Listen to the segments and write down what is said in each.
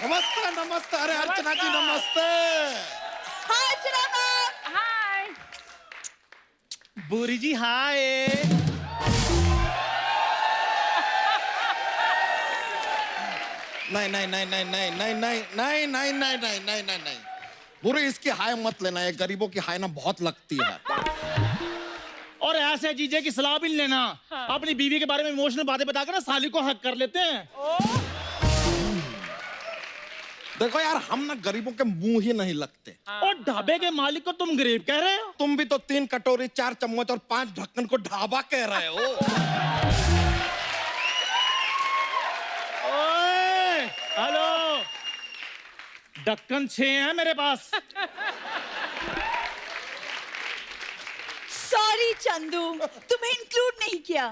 नमस्ते नमस्ते, अरे अर्चना जी नमस्ते। हाय अर्चना मैम। हाय बूरी जी हाय। नहीं नहीं नहीं नहीं नहीं नहीं नहीं नहीं नहीं नहीं नहीं नहीं नहीं नहीं, बुरी इसकी हाय मत लेना, ये गरीबों की हाय ना बहुत लगती है। और ऐसे जीजे की सलाह भी नहीं लेना। अपनी बीवी के बारे में इमोशनल बातें बताकर ना साली को हक कर लेते हैं। देखो यार, हम ना गरीबों के मुंह ही नहीं लगते। और ढाबे के मालिक को तुम गरीब कह रहे हो? तुम भी तो 3 कटोरी 4 चम्मच और 5 ढक्कन को ढाबा कह रहे हो। ओए, हेलो, ढक्कन 6 है मेरे पास। सॉरी चंदू, तुम्हें इंक्लूड नहीं किया।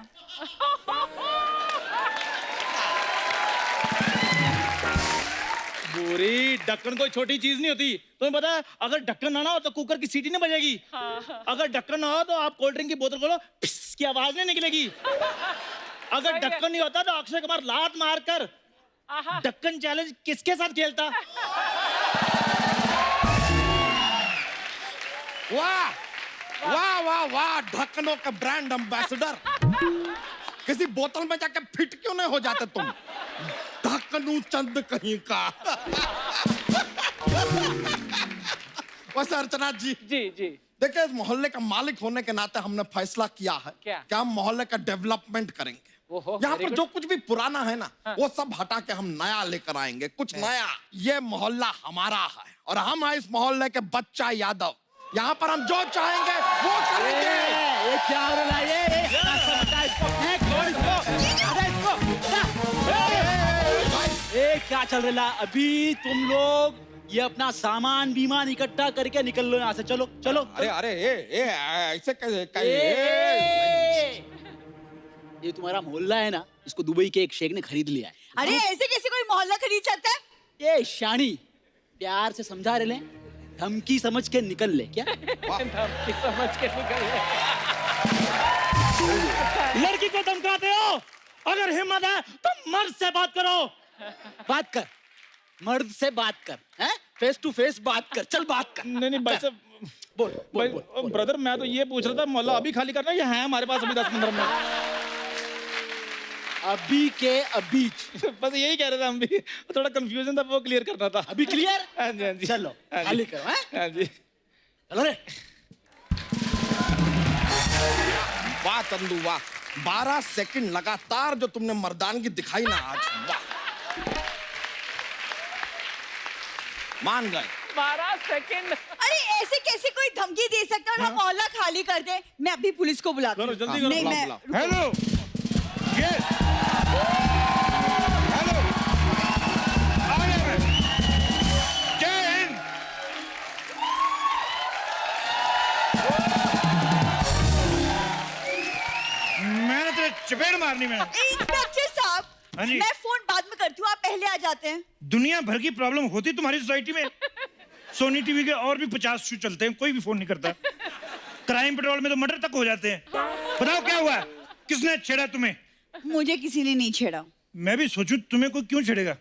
बूरी, ढक्कन कोई छोटी चीज नहीं होती। तुम्हें पता है, अगर ढक्कन ना हो तो कुकर की सीटी नहीं बजेगी। अगर ढक्कन ना हो तो आप कोल्ड ड्रिंक की बोतल खोलो, फिस की आवाज नहीं निकलेगी। अगर ढक्कन नहीं होता तो अक्षय कुमार लात मारकर ढक्कन चैलेंज किसके साथ खेलता? वाह वाह वाह वाह, ढक्कनों का ब्रांड एम्बेसडर। किसी बोतल में जाके फिट क्यों नहीं हो जाते तुम? ढक्कनू चंद कहीं का। वैसे अर्चना जी, जी देखिए, इस मोहल्ले का मालिक होने के नाते हमने फैसला किया है क्या? कि हम मोहल्ले का डेवलपमेंट करेंगे। ओहो, यहाँ very पर good. जो कुछ भी पुराना है ना, वो सब हटा के हम नया लेकर आएंगे, कुछ नया। ये मोहल्ला हमारा है और हम हैं इस मोहल्ले के बच्चा यादव। यहाँ पर हम जो चाहेंगे वो करेंगे। ये क्या हो रहा है? ए, क्या चल रहा है? अभी तुम लोग ये अपना सामान बीमान इकट्ठा करके निकल लो यहाँ से। चलो चलो। अरे अरे ऐसे कैसे? ये तुम्हारा मोहल्ला है ना, इसको दुबई के एक शेख ने खरीद लिया है। अरे ऐसे कैसे कोई मोहल्ला खरीद सकता है? ये शानी, प्यार से समझा रहे ले, धमकी समझ के निकल ले। क्या समझ के निकल गए। लड़की को धमकाते हो? अगर हिम्मत है तो मर्द से बात करो। बात कर, मर्द से बात कर, हैं? फेस टू फेस बात कर। चल बात कर। नहीं भाई साहब, बोल बोल, भाई बोल। ब्रदर, मैं तो ये पूछ रहा था, मोहल्ला अभी खाली करना है या है हमारे पास अभी 10-15 मिनट? अभी के अभी। बस यही कह रहे थे हम भी, थोड़ा कंफ्यूजन था, वो क्लियर करना था। अभी क्लियर? हाँ जी हाँ जी, चलो हाँ जी, खाली करो। हैं? हाँ जी। चलो रे। वाह चंदू वाह, 12 सेकंड लगातार जो तुमने मर्दानगी दिखाई ना आज, वाह। मान गए। 12 सेकंड। अरे ऐसे कैसे कोई धमकी दे सकता है? और हम मोहल्ला खाली कर दे। मैं अभी पुलिस को बुलाती करो, हूँ। जल्दी करो। नहीं मैं बुलाओ। हेलो, मैंने तेरे चपेट मारनी। मैंने इंस्पेक्टर साहब, हाँ जी। मैं फोन बाद में करती हूँ, आप पहले आ जाते हैं। दुनिया भर की प्रॉब्लम होती तुम्हारी सोसाइटी में। सोनी टीवी के और भी 50 शो चलते हैं, कोई भी फोन नहीं करता। क्राइम पेट्रोल में तो मर्डर तक हो जाते हैं। बताओ क्या हुआ? किसने छेड़ा तुम्हें? मुझे किसी ने नहीं छेड़ा। मैं भी सोचूं तुम्हें कोई क्यों छेड़ेगा।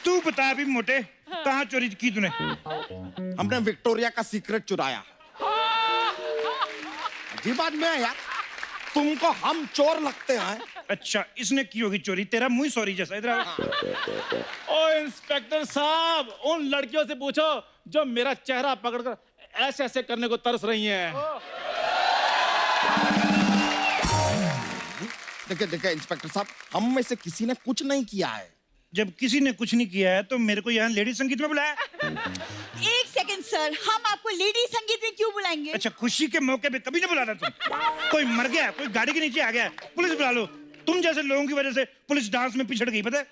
तू बता अभी मोटे, कहाँ चोरी की तूने? हमने विक्टोरिया का सीक्रेट चुराया। अजीब बात में है यार, तुमको हम चोर लगते हैं। अच्छा, इसने की होगी चोरी। तेरा मुंह सॉरी जैसा। इधर आओ। ओ इंस्पेक्टर साहब, उन लड़कियों से पूछो जो मेरा चेहरा पकड़कर ऐसे ऐसे करने को तरस रही हैं। देखिए देखिए इंस्पेक्टर साहब, हम में से किसी ने कुछ नहीं किया है। जब किसी ने कुछ नहीं किया है तो मेरे को यहाँ लेडी संगीत में बुलाया। एक सेकंड सर, हम आपको लेडी संगीत में क्यों बुलाएंगे? अच्छा, खुशी के मौके पे कभी नहीं बुलाता तुम। कोई मर गया, कोई गाड़ी के नीचे आ गया, पुलिस बुला लो। तुम जैसे लोगों की वजह से पुलिस डांस में पिछड़ गई, पता है?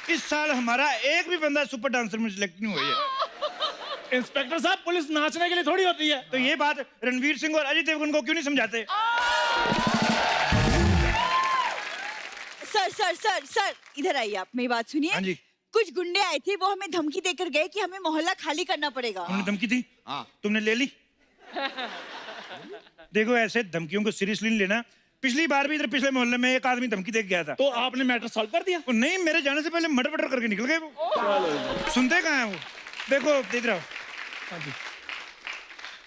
इस साल हमारा एक भी बंदा सुपर डांसर में सिलेक्ट नहीं हुआ है। इंस्पेक्टर साहब, पुलिस नाचने के लिए थोड़ी होती है। तो ये बात रणवीर सिंह और अजय देवगन को क्यों नहीं समझाते? सर सर सर सर, इधर आइए, आप मेरी बात सुनिए। हाँ जी। कुछ गुंडे आए थे, वो हमें धमकी देकर गए कि हमें मोहल्ला खाली करना पड़ेगा। तुमने धमकी दी? हाँ। तुमने ले ली? देखो ऐसे धमकियों को सीरियसली नहीं लेना। पिछली बार भी इधर पिछले मोहल्ले में एक आदमी धमकी दे के गया था। तो आपने मैटर सॉल्व कर दिया? वो नहीं, मेरे जाने से पहले मटर मटर करके निकल गए वो। सुनते कहाँ हैं वो? देखो देख रहा हूँ,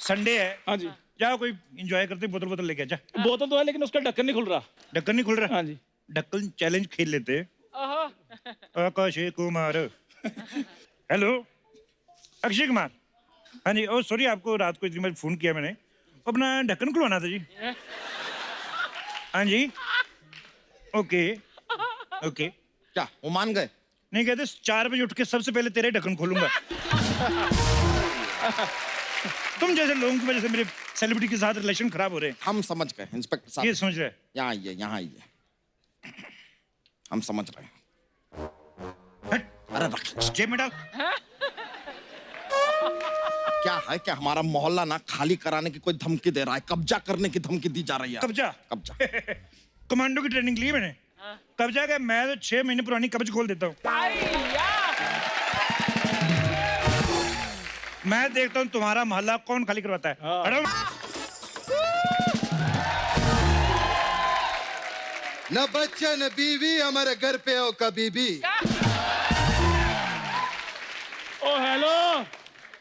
संडे है। हाँ जी। जाओ कोई एंजॉय करते, बोतल बोतल लेके आ जा। बोतल तो है लेकिन उसका ढक्कन नहीं खुल रहा। ढक्कन नहीं खुल रहा? हाँ जी। ढक्कन चैलेंज खेल लेते। आकाश कुमार। हेलो अक्षय कुमार। हाँ जी। ओ सॉरी, आपको रात को इतनी बार फोन किया मैंने, अपना ढक्कन खुलवाना था जी। हाँ जी। Okay okay. क्या वो मान गए? नहीं कहते 4 बजे उठ के सबसे पहले तेरे ढक्कन खोलूंगा। तुम जैसे लोगों की वजह से मेरे सेलिब्रिटी के साथ रिलेशन खराब हो रहे हैं। हम समझ गए इंस्पेक्टर साहब। ये समझ रहे हैं? यहाँ आइए, यहाँ आइए, हम समझ रहे हैं। हट, अरे रख। जेब में डाल। क्या है क्या हमारा मोहल्ला ना खाली कराने की कोई धमकी दे रहा है, कब्जा करने की धमकी दी जा रही है। कब्जा? कब्जा। कमांडो की ट्रेनिंग ली है मैंने। कब्जा क्या, मैं तो 6 महीने पुरानी कब्ज खोल देता हूँ। मैं देखता हूँ तुम्हारा मोहल्ला कौन खाली करवाता है। हटो। न बच्चा न बीवी, हमारे घर पे हो कभी भी। ओ हेलो,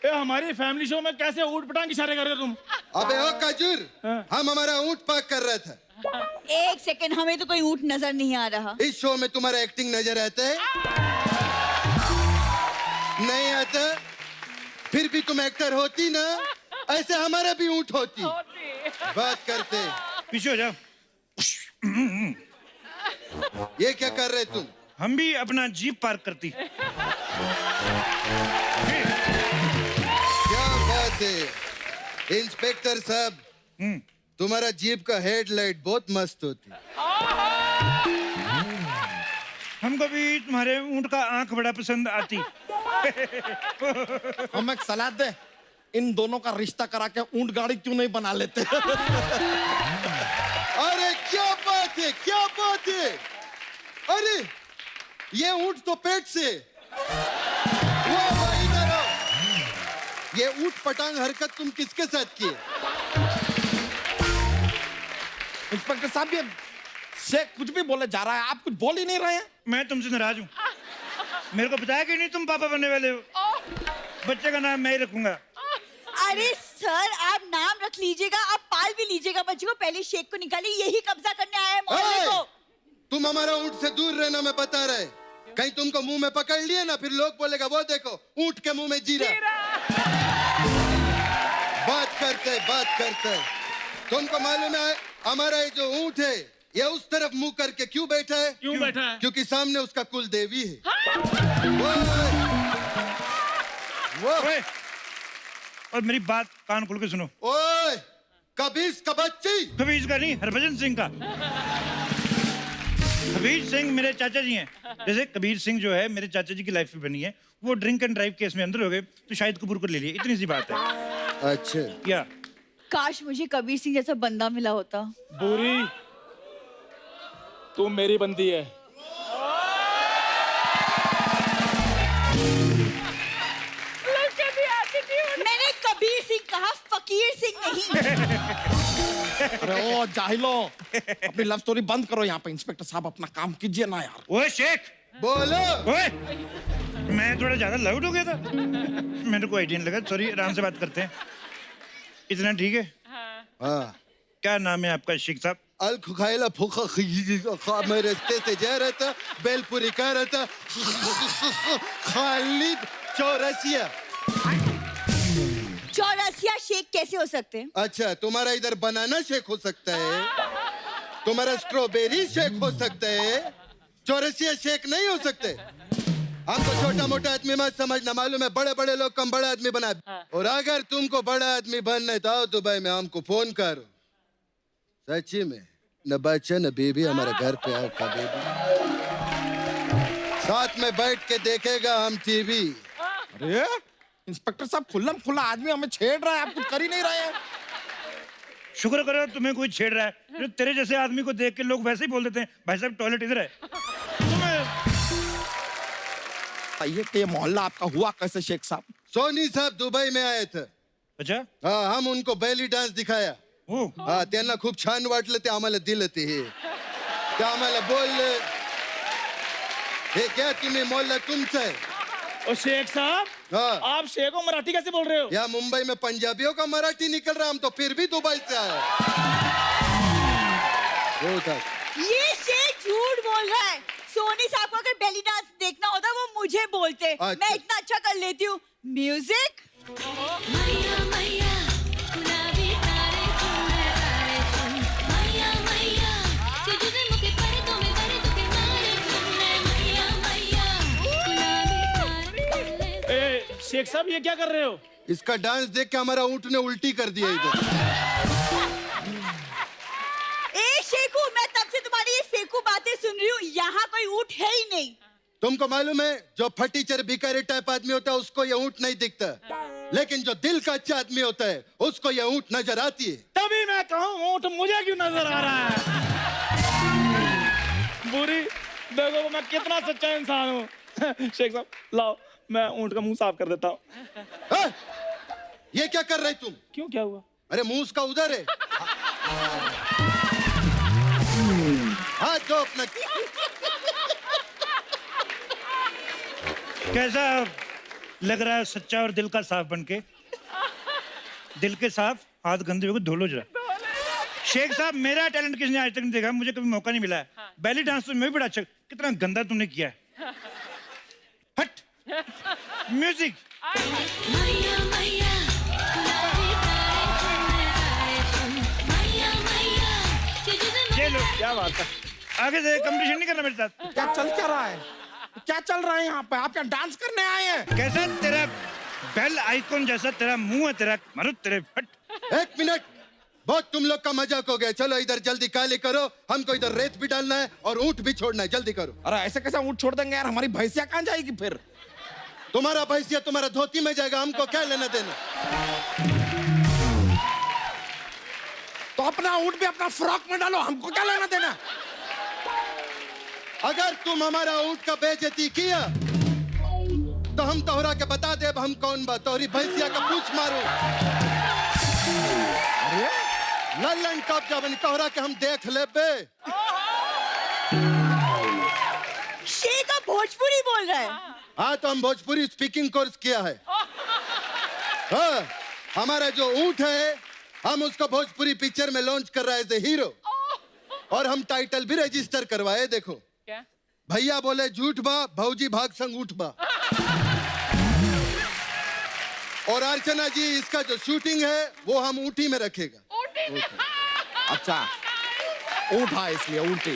ये हमारी फैमिली शो में कैसे ऊट पटांग इशारे कर रहे हो तुम? अबे ओ कजूर, हम हमारा ऊंट पाक कर रहे थे। एक सेकंड, हमें तो कोई ऊँट नजर नहीं आ रहा। इस शो में तुम्हारा एक्टिंग नजर आता है? नहीं आता? फिर भी तुम एक्टर होती ना, ऐसे हमारा भी ऊंट होती। बात करते। पीछे हो जाओ। ये क्या कर रहे तुम? हम भी अपना जीप पार्क करती। क्या बात है इंस्पेक्टर साहब, तुम्हारा जीप का हेडलाइट बहुत मस्त होती। हमको भी तुम्हारे ऊंट का आंख बड़ा पसंद आती। हम एक सलाह दे, इन दोनों का रिश्ता करा के ऊंट गाड़ी क्यों नहीं बना लेते? अरे क्या बात है, क्या बात है। अरे ये ऊंट तो पेट से। वाह वाह, इधर आओ। ये ऊंट पटांग हरकत तुम किसके साथ की? इंस्पेक्टर साहब ये शेख कुछ भी बोले जा रहा है, आप कुछ बोल ही नहीं रहे हैं। मैं तुमसे नाराज हूँ। मेरे को बताया कि नहीं तुम पापा बनने वाले हो। बच्चे का नाम मैं ही रखूंगा। अरे सर, आप नाम रख लीजिएगा, आप पाल भी लीजिएगा बच्चे को। पहले शेख को निकालिए, यही कब्जा करने आया है मोहल्ले ए, को। तुम हमारा ऊंट से दूर रहना, मैं बता रहे। कहीं तुमको मुंह में पकड़ लिए ना, फिर लोग बोलेगा वो देखो ऊंट के मुंह में जीरा। बात करते। तुमको मालूम है हमारा ये जो ऊंट है, ये उस तरफ मुंह करके क्यों बैठा है? क्यों बैठा है? क्योंकि सामने उसका कुल देवी है। ओए, और मेरी बात कान खोल के सुनो। ओए, कबीर का बच्ची। कबीर का नहीं, हरभजन सिंह का। कबीर सिंह मेरे चाचा जी हैं। जैसे कबीर सिंह जो है मेरे चाचा जी की लाइफ में बनी है, वो ड्रिंक एंड ड्राइव केस में अंदर हो गए, तो शाहिद कपूर को ले लिए। इतनी सी बात है। अच्छा, क्या काश मुझे कबीर सिंह जैसा बंदा मिला होता। बुरी, तू मेरी बंदी है। मैंने कबीर सिंह कहा, फकीर सिंह नहीं। अरे ओ जाहिलो, अपनी लव स्टोरी बंद करो यहाँ पे। इंस्पेक्टर साहब अपना काम कीजिए ना यार। ओए शेख, बोलो। ओए, मैं थोड़ा ज्यादा लाउड हो गया था। मेरे को आइडिया नहीं लगा, सॉरी। आराम से बात करते हैं। इतना ठीक है? हाँ, क्या नाम है आपका शेख साहब? अल खुखाइला फुखा खा, मैं रास्ते से जा रहा था, बेलपुरी कर रहा था। खालिद चौरसिया। चौरसिया शेख कैसे हो सकते हैं? अच्छा, तुम्हारा इधर बनाना शेक हो सकता है, तुम्हारा स्ट्रॉबेरी शेक हो सकता है, चौरसिया शेक नहीं हो सकते। हमको छोटा मोटा आदमी मत समझना, मालूम है बड़े बड़े लोग कम बड़ा आदमी बना। और अगर तुमको बड़ा आदमी बनना है तो आओ दुबई में, हमको फोन करो। सच्ची में, न बच्चा न बीबी, हमारे घर पे आओ कभी भी। साथ में बैठ के देखेगा हम टीवी। अरे इंस्पेक्टर साहब, खुल्लम खुल्ला आदमी हमें छेड़ रहा है, आप कुछ कर ही नहीं रहे हैं। शुक्र करो तुम्हें कोई छेड़ रहा है। जो तेरे जैसे आदमी को देख के लोग वैसे ही बोल देते हैं, भाई साहब टॉयलेट इधर है। बताइए कि ये मोहल्ला आपका हुआ कैसे शेख साहब? सोनी साहब दुबई में आए थे। अच्छा, हाँ, हम उनको बेली डांस दिखाया। हो हा त्यांना खूप छान वाटलं ते आम्हाला दिलं ते हे ते आम्हाला बोलले हे क्या तुम्ही मोहल्ला तुमचं आहे और शेख साहब हाँ। आप शेख को मराठी कैसे बोल रहे हो? या मुंबई में पंजाबियों का मराठी निकल रहा हम तो फिर भी दुबई से आए वो था ये शेख झूठ बोल रहा है। सोनी साहब को अगर बेली डांस देखना होता वो मुझे बोलते। अच्छा। मैं इतना अच्छा कर लेती हूँ। म्यूजिक। मैया मैया गुलाबी तारे चुनने तारे चुन मैया मैया तुझे मुके परे तो मैं परे तो के मारे चुनने मैया मैया गुलाबी तारे ए, शेख साहब ये क्या कर रहे हो? इसका डांस देख के हमारा ऊँट ने उल्टी कर दिया इधर ए शेखू, मैं तब से तुम्हारी ये फेकू बातें सुन रही हूँ। यहाँ कोई ऊँट है ही नहीं। तुमको मालूम है जो फटीचर भिखारी टाइप आदमी होता है उसको ये ऊँट नहीं दिखता लेकिन जो दिल का अच्छा आदमी होता है उसको ये ऊँट नजर आती है तभी मैं कहूँ ऊँट मुझे क्यों नजर आ रहा है? बुरी देखो मैं कितना सच्चा इंसान हूँ। शेख साहब लाओ मैं ऊँट का मुंह साफ कर देता हूँ। हाँ? ये क्या कर रहे तुम क्यों क्या हुआ? अरे मुंह उसका उधर है हाथ दो अपना कैसा लग रहा है सच्चा और दिल का साफ बनके? दिल के साफ हाथ गंदे होकर धो लो जरा। शेख साहब मेरा टैलेंट किसने आज तक नहीं देखा, मुझे कभी मौका नहीं मिला है। बैली डांस तो मैं भी बड़ा अच्छा, कितना गंदा तुमने किया है। हट म्यूजिक। मैया मैया गुलाबी तारे चुनने तारे चुन मैया मैया तुझे ये लो, क्या बात है? आगे से कंपटीशन नहीं करना मेरे साथ। क्या चल क्या रहा है? क्या चल रहा है यहाँ पे? आप क्या डांस करने आए हैं? कैसा तेरा बेल आइकॉन जैसा तेरा मुंह है, तेरा मारो तेरे फट। एक मिनट बहुत तुम लोग का मजाक हो गया चलो इधर जल्दी काली करो हमको इधर रेत भी डालना है और ऊँट भी छोड़ना है जल्दी करो अरे ऐसे कैसे ऊँट छोड़ देंगे यार? हमारी भैंसिया कहाँ जाएगी फिर? तुम्हारा भैंसिया तुम्हारा धोती में जाएगा हमको क्या लेना देना तो अपना ऊँट भी अपना फ्रॉक में डालो, हमको क्या लेना देना? अगर तुम हमारा ऊँट का बेइज्जती किया तो हम तोहरा के बता दे अब हम कौन बा तोहरी भैंसिया का पूछ मारो लल्लन कब्जा बन तोहरा के हम देख ले बे शेख अब भोजपुरी बोल रहा है। हाँ तो हम भोजपुरी स्पीकिंग कोर्स किया है हाँ हमारा जो ऊँट है हम उसको भोजपुरी पिक्चर में लॉन्च कर रहा है एज ए हीरो और हम टाइटल भी रजिस्टर करवाए देखो क्या? भैया बोले झूठ बा भौजी भाग संग उठ बा और अर्चना जी इसका जो शूटिंग है वो हम ऊटी में रखेगा अच्छा ऊँट है इसलिए ऊँटी।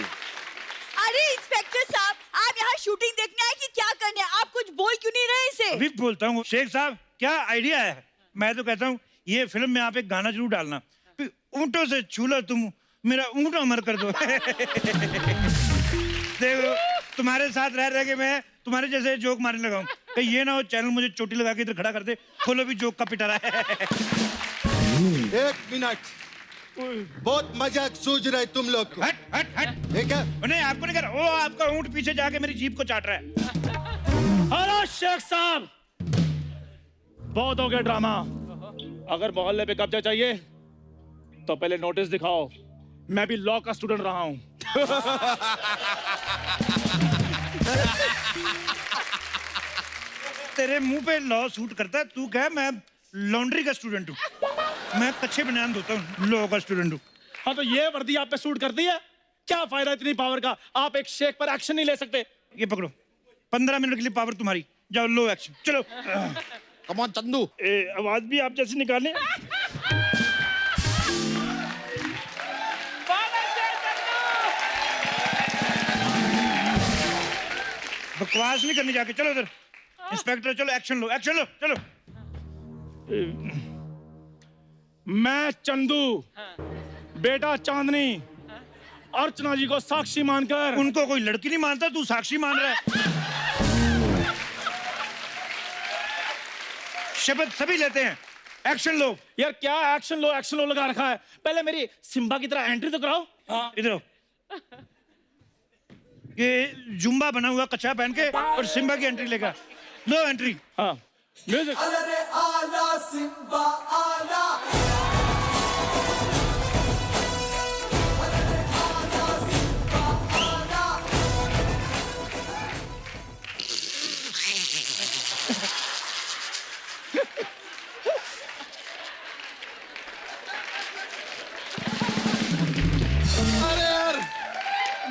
अरे इंस्पेक्टर साहब, आप यहाँ शूटिंग देखने आए कि क्या करने? आप कुछ बोल क्यों नहीं रहे इसे? अभी बोलता हूँ शेख साहब, क्या आइडिया है? मैं तो कहता हूँ ये फिल्म में आप एक गाना जरूर डालना, ऊँटों से छूलो तुम मेरा ऊँट अमर कर दो। देखो तुम्हारे साथ रह रह के मैं तुम्हारे जैसे जोक मारने लगा हूँ, कहीं ये ना हो चैनल मुझे चोटी लगा के इधर खड़ा कर दे, खोलो भी जोक का पिटारा है। एक मिनट बहुत मजाक सूझ रहा है तुम लोग को हट हट हट। ठीक है नहीं आपको नहीं कर रहा, वो आपका ऊँट पीछे जाके मेरी जीप को चाट रहा है। हेलो शेख साहब, बहुत हो गया ड्रामा। अगर मोहल्ले पे कब्जा चाहिए तो पहले नोटिस दिखाओ, मैं भी लॉ का स्टूडेंट रहा हूं। तेरे मुंह पे लॉ सूट करता है, तू कह मैं लॉन्ड्री का स्टूडेंट हूँ, मैं कच्चे बनियान धोता हूँ, लॉ का स्टूडेंट हूँ। हाँ तो ये वर्दी आप पे सूट करती है? क्या फायदा इतनी पावर का? आप एक शेख पर एक्शन नहीं ले सकते? ये पकड़ो 15 मिनट के लिए पावर तुम्हारी, जाओ लो एक्शन चलो। Come on Chandu. आवाज भी आप जैसी निकालें। बकवास नहीं करनी जाके, चलो इधर इंस्पेक्टर, चलो एक्शन लो चलो। मैं चंदू बेटा चांदनी अर्चना जी को साक्षी मानकर उनको कोई लड़की नहीं मानता, तू साक्षी मान रहा है। शपथ सभी लेते हैं, एक्शन लो। यार क्या एक्शन लो लगा रखा है? पहले मेरी सिम्बा की तरह एंट्री तो कराओ। हाँ इधर आओ। ये जुम्बा बना हुआ कच्चा पहन के और सिम्बा की एंट्री लेगा, लो एंट्री। हाँ म्यूजिक।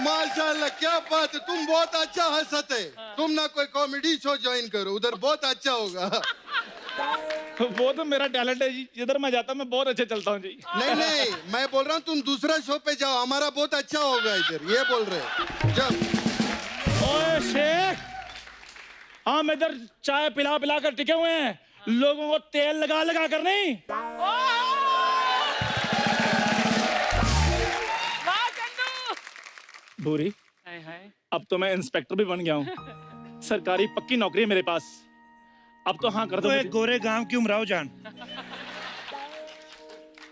माशाल्लाह, क्या बात है, तुम बहुत अच्छा हंसते। तुम ना कोई कॉमेडी शो ज्वाइन करो, उधर बहुत अच्छा होगा। वो तो मेरा टैलेंट है जी, जिधर मैं जाता हूँ मैं बहुत अच्छे चलता हूँ जी। नहीं नहीं, मैं बोल रहा हूँ तुम दूसरा शो पे जाओ, हमारा बहुत अच्छा होगा इधर, ये बोल रहे। जब ओए शेख, हम इधर चाय पिला पिला कर टिके हुए हैं, लोगों को तेल लगा लगा कर नहीं। वाह चंदू। भूरी, हाय हाय। अब तो मैं इंस्पेक्टर भी बन गया हूँ, सरकारी पक्की नौकरी है मेरे पास। अब तो हाँ कर दो तो मुझे। एक गोरे गांव की उमराव जान,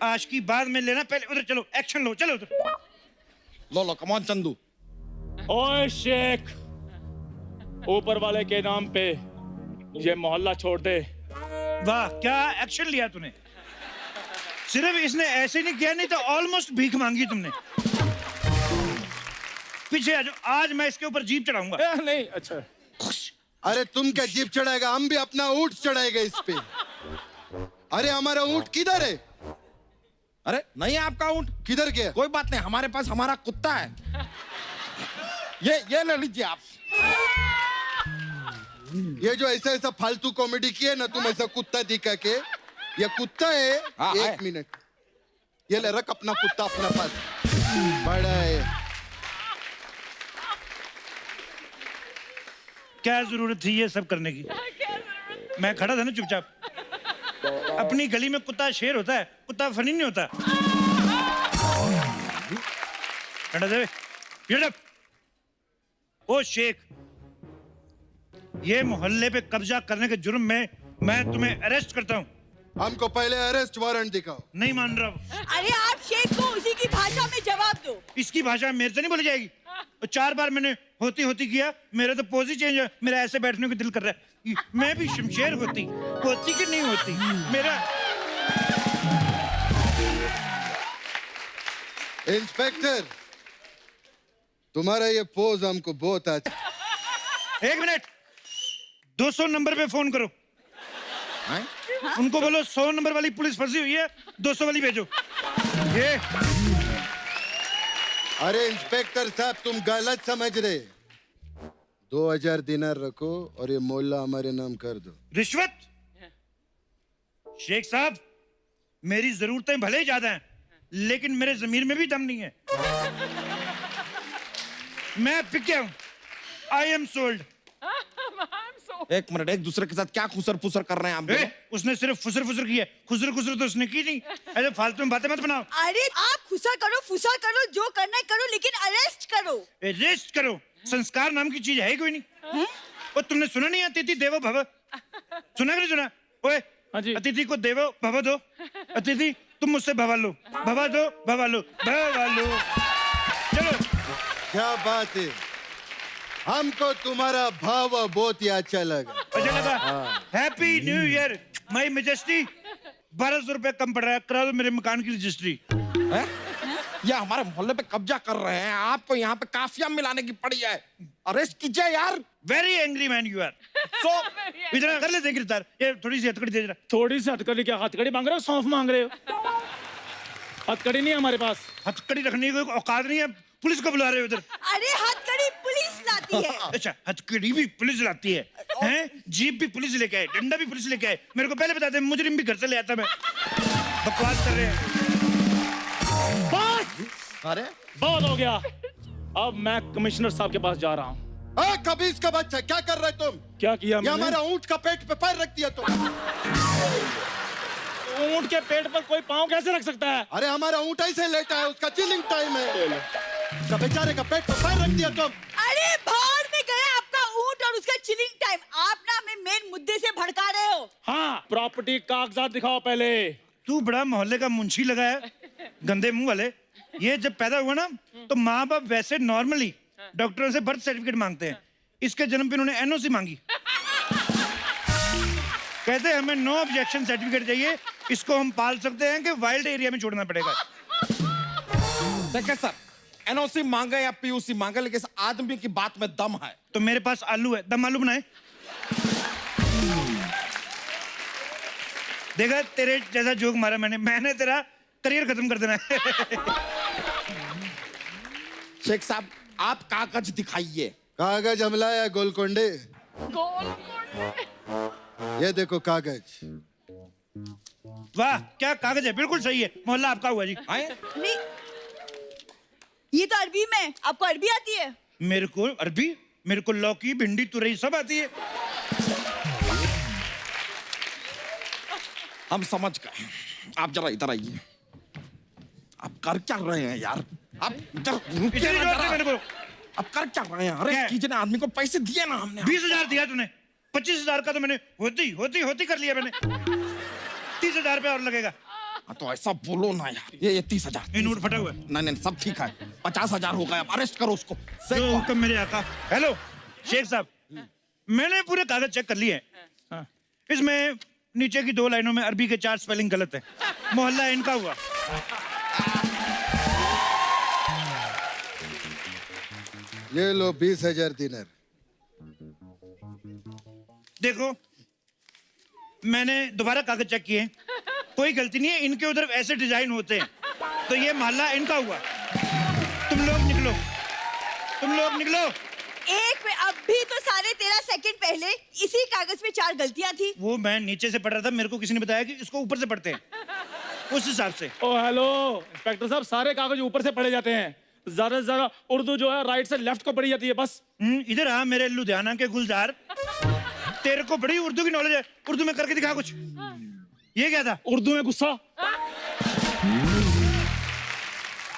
आज की बात में लेना, पहले उधर चलो, एक्शन लो, चलो उधर। लो कम ऑन चंदू। ओए शेख, ऊपर वाले के नाम पे ये मोहल्ला छोड़ दे। वाह, क्या एक्शन लिया तूने। सिर्फ इसने ऐसे नहीं किया, नहीं तो ऑलमोस्ट भीख मांगी तुमने। पीछे आ जाओ, आज मैं इसके ऊपर जीप चढ़ाऊंगा। नहीं, अच्छा। अरे तुम क्या जीप चढ़ाएगा, हम भी अपना ऊंट चढ़ाएगा इस पे। अरे हमारा ऊंट किधर है? अरे नहीं है आपका ऊंट? किधर गया? कोई बात नहीं, हमारे पास हमारा कुत्ता है। ये ले लीजिए आप। ये जो ऐसा ऐसा फालतू कॉमेडी की है ना तुम, ऐसा कुत्ता दिखा के, ये कुत्ता है। हाँ, एक है। मिनट, ये ले, रख अपना कुत्ता अपना पास। बड़ा है। क्या जरूरत थी ये सब करने की? मैं खड़ा था ना चुपचाप। अपनी गली में कुत्ता शेर होता है, कुत्ता फनी नहीं होता। खड़ा दे, Get up! ओ शेख, ये मोहल्ले पे कब्जा करने के जुर्म में मैं तुम्हें अरेस्ट करता हूँ। हमको पहले अरेस्ट वारंट दिखाओ। नहीं मान रहा हूँ। अरे आप शेख को उसी की भाषा में जवाब दो। इसकी भाषा मेरे से नहीं बोली जाएगी। और 4 बार मैंने होती होती किया, मेरा तो पोज ही चेंज है, मेरा ऐसे बैठने को दिल कर रहा है। मैं भी शमशेर होती कि नहीं होती मेरा। इंस्पेक्टर, तुम्हारा ये पोज हमको बहुत अच्छा। 1 मिनट, 200 नंबर पे फोन करो। हैं? उनको बोलो 100 नंबर वाली पुलिस फंसी हुई है, 200 वाली भेजो। ये अरे इंस्पेक्टर साहब, तुम गलत समझ रहे। 2000 दिनार रखो और ये मोहल्ला हमारे नाम कर दो। रिश्वत? शेख साहब, मेरी जरूरतें भले ही ज्यादा हैं, लेकिन मेरे जमीर में भी दम नहीं है। मैं पिक गया हूं। I am sold. एक मिनट, एक दूसरे के साथ क्या खुसर फुसर कर रहे हैं आप दोनों? उसने सिर्फ फुसर फुसर की है, खुसर खुसर तो उसने की नहीं। ऐसे फालतू में बातें मत बनाओ। अरे आप खुसा करो, फुसा करो, जो करना है करो, लेकिन अरेस्ट करो। अरेस्ट करो? संस्कार नाम की चीज है ही कोई नहीं। और तुमने सुना नहीं, अतिथि देवो भव? सुना कि नहीं सुना? ओए, हाँ जी। अतिथि को देवो भव दो। अतिथि तुम मुझसे भवा लो, भवा दो, भवा लो, भवा लो। चलो। क्या बात है, हमको तुम्हारा भाव बहुत ही अच्छा लगा। अच्छा लगा? हैप्पी न्यू ईयर माई मेजेस्टी। 1200 रुपए कम पड़ रहा है, करा दो मेरे मकान की रजिस्ट्री। हैं? ये हमारे मोहल्ले पे कब्जा कर रहे हैं, आपको यहाँ पे काफिया मिलाने की पड़ी है। अरेस्ट कीजिए यार। Very angry man you are. So इतना कर लेते हैं गिरफ्तार। ये थोड़ी सी हथकड़ी दे जरा। थोड़ी सी हथकड़ी, क्या हथकड़ी मांग रहे हो, सौंफ मांग रहे हो? हथकड़ी नहीं है हमारे पास। हथकड़ी रखने की कोई औकात नहीं है, पुलिस को बुला रहे हो उधर। अरे हथकड़ी पुलिस लाती है। अच्छा, हथकड़ी भी पुलिस लाती है? हैं? जीप भी पुलिस लेके आए, डंडा भी पुलिस लेके आए। मेरे को पहले बता दे, मुजरिम भी घर से ले आता मैं। बकवास कर रहे हैं। बस, अरे बहुत हो गया। अब मैं कमिश्नर साहब के पास जा रहा हूँ। कभी इसका बच्चा, क्या कर रहे तुम? क्या किया ये मैंने? हमारा ऊंट का पेट पे पैर रख दिया तुम। ऊंट के पेट पर कोई पाँव कैसे रख सकता है? अरे हमारा ऊंट ऐसे लेटा है, उसका चिलिंग टाइम है। उसका बेचारे का पेट पे पैर रख दिया तुम। अरे भाड़ में गया आपका ऊंट और उसका चिलिंग टाइम। आप ना हमें मेन मुद्दे से भड़का रहे हो। हाँ, प्रॉपर्टी कागजात दिखाओ पहले। तू बड़ा मोहल्ले का मुंशी लगा है, गंदे मुंह वाले। ये जब पैदा हुआ ना, तो माँ बाप वैसे नॉर्मली डॉक्टरों से बर्थ सर्टिफिकेट मांगते हैं। इसके जन्म पे उन्होंने एनओसी मांगी। कहते हैं हमें नो ऑब्जेक्शन सर्टिफिकेट चाहिए, इसको हम पाल सकते हैं कि वाइल्ड एरिया में छोड़ना पड़ेगा। देखिए सर, एनओसी मांगे या पीयूसी मांगे, लेकिन इस आदमी की बात में दम है। तो मेरे पास आलू है, दम आलू बनाए। देखा, तेरे जैसा जोक मारा मैंने तेरा करियर खत्म कर देना है। शेख साहब, आप कागज दिखाइए। कागज हम लाया गोलकोंडे। ये देखो कागज। वाह क्या कागज है, बिल्कुल सही है, मोहल्ला आपका हुआ जी। आए? नहीं, ये तो अरबी में, आपको अरबी आती है? मेरे को अरबी, मेरे को लौकी भिंडी तुरई सब आती है। हम समझ गए, आप जरा इधर आइए। आप कर क्या रहे हैं यार? आप इधर रुकिए इधर ना जोर से जरा। मेरे को। आप कर क्या रहे हैं? क्या? अरेस्ट कीजिए ना, आदमी को पैसे दिए ना हमने। 20,000 दिया तूने, 25,000 का तो मैंने होती कर लिया मैंने। 30,000 रुपया और लगेगा। हाँ, तो ऐसा बोलो ना यार। ये 30,000। ये नोट फटा हुआ है। नहीं सब ठीक है। 50,000 हो गए, अब अरेस्ट करो उसको। जो हुक्म मेरे आका। हेलो शेख साहब, मैंने पूरे कागज चेक कर लिए हैं। हाँ, इसमें नीचे की 2 लाइनों में अरबी के 4 स्पेलिंग गलत है। मोहल्ला इनका हुआ। ये लो 20,000 दिनार। देखो मैंने दोबारा कागज चेक किए, कोई गलती नहीं है, इनके उधर ऐसे डिजाइन होते हैं, तो ये मोहल्ला इनका हुआ। तुम लोग निकलो, तुम लोग निकलो। एक में अभी तो 13.5 सेकंड पहले इसी कागज में 4 गलतियां थी। वो मैं नीचे से पढ़ रहा था, मेरे को किसी ने बताया कि इसको ऊपर से पढ़ते हैं, उस हिसाब से। ओ हेलो इंस्पेक्टर साहब, सारे कागज ऊपर से पढ़े जाते हैं, ज्यादा से ज्यादा उर्दू जो है राइट से लेफ्ट को पढ़ी जाती है बस। इधर आ मेरे लुधियाना के गुलजार, तेरे को बड़ी उर्दू की नॉलेज है, उर्दू में करके दिखा कुछ। ये क्या था? उर्दू में गुस्सा।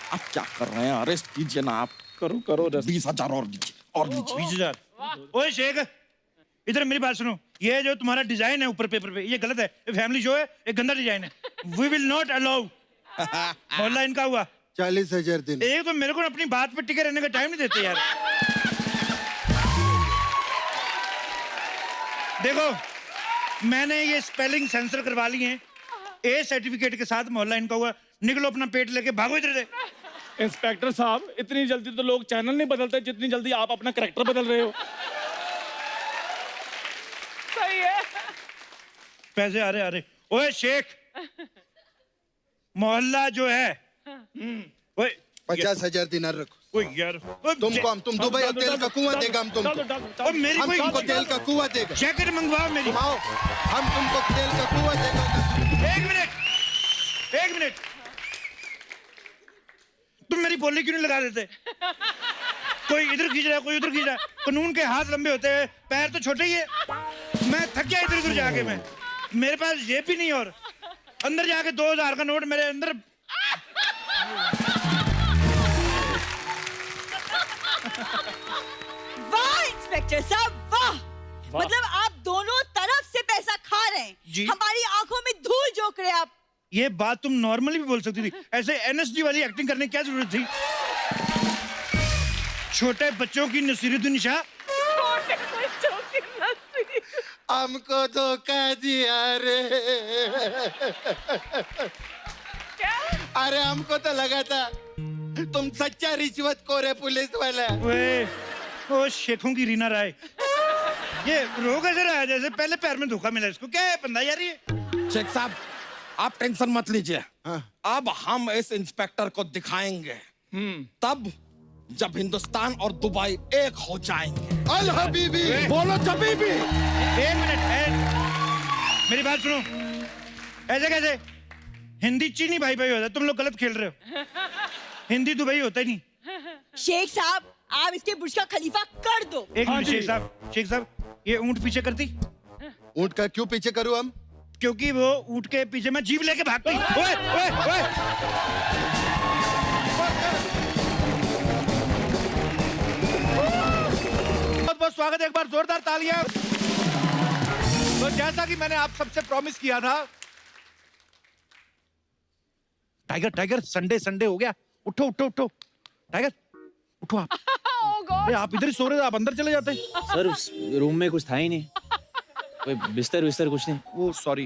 आप क्या कर रहे हैं? अरेस्ट कीजिए ना आप। करो 20,000 और दीजिए, और दीजिए। 20,000। ओए शेख, इधर मेरी बात सुनो, ये जो तुम्हारा डिजाइन है ऊपर पेपर पे, ये गलत है, ये फैमिली शो है, एक गंदा डिजाइन है। We will not allow. मोहल्ला इनका हुआ। 40,000 दिनार। एक तो मेरे को अपनी बात पे टिके रहने का टाइम नहीं देते यार। देखो मैंने ये स्पेलिंग सेंसर करवा ली है, ए सर्टिफिकेट के साथ। मोहल्ला इनका हुआ। निकलो अपना पेट लेके भागो इधर से। इंस्पेक्टर साहब, इतनी जल्दी तो लोग चैनल नहीं बदलते जितनी जल्दी आप अपना कैरेक्टर बदल रहे हो। सही है। पैसे आ रहे। ओए शेख, मोहल्ला जो है, ओए 50,000 दिनार रखो। ओए यार, तुम दुबई और तेल का कुआं देगा हम तुमको। और मेरी हम कोई तुमको तेल का कुआं देगा। जैकेट मंगवाओ मेरी। आओ, हम तुमको तेल का कुआं देगा। एक मिनट। तुम मेरी बोली क्यों नहीं लगा देते? कोई इधर खींच रहा है, कोई उधर खींच रहा है। कानून के हाथ लंबे होते हैं, पैर तो छोटे ही है। मैं थक गया इधर उधर जाके। मैं मेरे पास जेब भी नहीं, और अंदर जाके 2,000 का नोट मेरे अंदर। वाह इंस्पेक्टर साहब, वाह। मतलब आप दोनों तरफ से पैसा खा रहे हैं। जी। हमारी आंखों में धूल झोंक रहे हैं आप। ये बात तुम नॉर्मली भी बोल सकती थी, ऐसे एनएसडी वाली एक्टिंग करने की क्या जरूरत थी? छोटे बच्चों की नसीरुद्दीन निशा। हमको धोखा दिया रे। अरे हमको तो लगा था तुम सच्चा रिश्वत खोर पुलिस वाला। ओ शेखों की रीना राय, ये रो कैसे रहा है जैसे पहले पैर में धोखा मिला इसको? क्या है बंदा यार ये? शेख साहब, आप टेंशन मत लीजिए। हाँ। अब हम इस इंस्पेक्टर को दिखाएंगे, तब जब हिंदुस्तान और दुबई एक हो जाएंगे। अल हबीबी। बोलो जबी भी। एक मिनट, मेरी बात सुनो। ऐसे कैसे? हिंदी चीनी भाई भाई होता है, तुम लोग गलत खेल रहे हो। हिंदी दुबई होता ही नहीं। शेख साहब, आप इसके बुर्ज का खलीफा कर दो। एक मिनट शेख साहब, ये ऊंट पीछे करती? ऊंट का क्यों पीछे करूं हम? क्योंकि वो ऊंट के पीछे मैं जीप लेके भागती। ओए ओए ओए, बहुत बहुत स्वागत है, एक बार जोरदार तालियां। तो जैसा कि मैंने आप सबसे प्रॉमिस किया था। टाइगर संडे हो गया, उठो टाइगर उठो। आप अरे आप इधर ही सो रहे थे, आप अंदर चले जाते। सर उस रूम में कुछ था ही नहीं, कोई बिस्तर कुछ नहीं। वो सॉरी,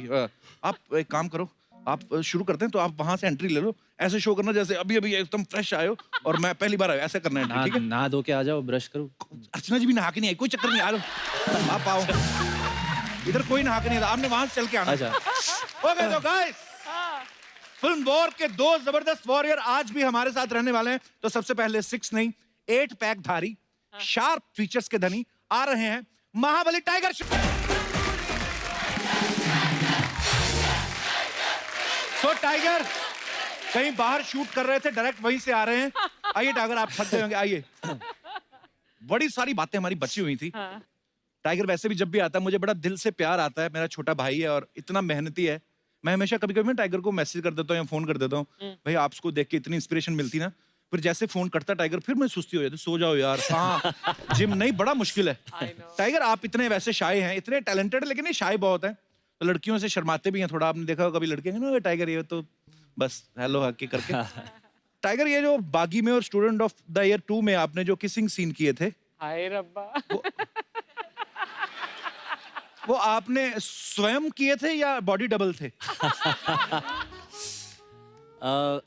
आप एक काम करो, आप शुरू करते हैं तो आप वहां से एंट्री ले लो। ऐसे शो करना जैसे अभी एकदम फ्रेश आए हो और मैं पहली बार आया, ऐसे करना है, ठीक है? नहा धो के आ जाओ, ब्रश करो। अर्चना जी भी नहा के नहीं आई, कोई चक्कर नहीं, आ जाओ आप आओ। इधर कोई नहा के नहीं, आपने वहां से चल के आना। अच्छा। ओके तो गाइस, फिल्म वॉर के 2 जबरदस्त वॉरियर आज भी हमारे साथ रहने वाले हैं। तो सबसे पहले 6 नहीं 8 पैक धारी शार्प फीचर्स के धनी आ रहे हैं महाबली टाइगर श्रॉफ। सो टाइगर कहीं बाहर शूट कर रहे थे, डायरेक्ट वहीं से आ रहे हैं। आइए टाइगर, आप थक गए होंगे, आइए। बड़ी सारी बातें हमारी बची हुई थी। टाइगर वैसे भी जब भी आता है मुझे बड़ा दिल से प्यार आता है, मेरा छोटा भाई है और इतना मेहनती है। मैं हमेशा कभी कभी मैं टाइगर को मैसेज कर देता हूँ या फोन कर देता हूँ, भाई आपको देख के इतनी इंस्पिरेशन मिलती ना, फिर जैसे फोन करता टाइगर फिर मैं सुस्ती हो जाती, सो जाओ यार, हाँ जिम नहीं, बड़ा मुश्किल है। टाइगर आप इतने वैसे शाय हैं, इतने टैलेंटेड, लेकिन ये शाय बहुत है, तो लड़कियों से शर्माते भी हैं थोड़ा। आपने देखा होगा कभी लड़के ना टाइगर ये तो बस हेलो हकी करके। टाइगर ये जो बागी में और स्टूडेंट ऑफ द ईयर 2 में आपने जो किसिंग सीन किए थे, हाय रब्बा। वो आपने स्वयं किए थे या बॉडी डबल थे?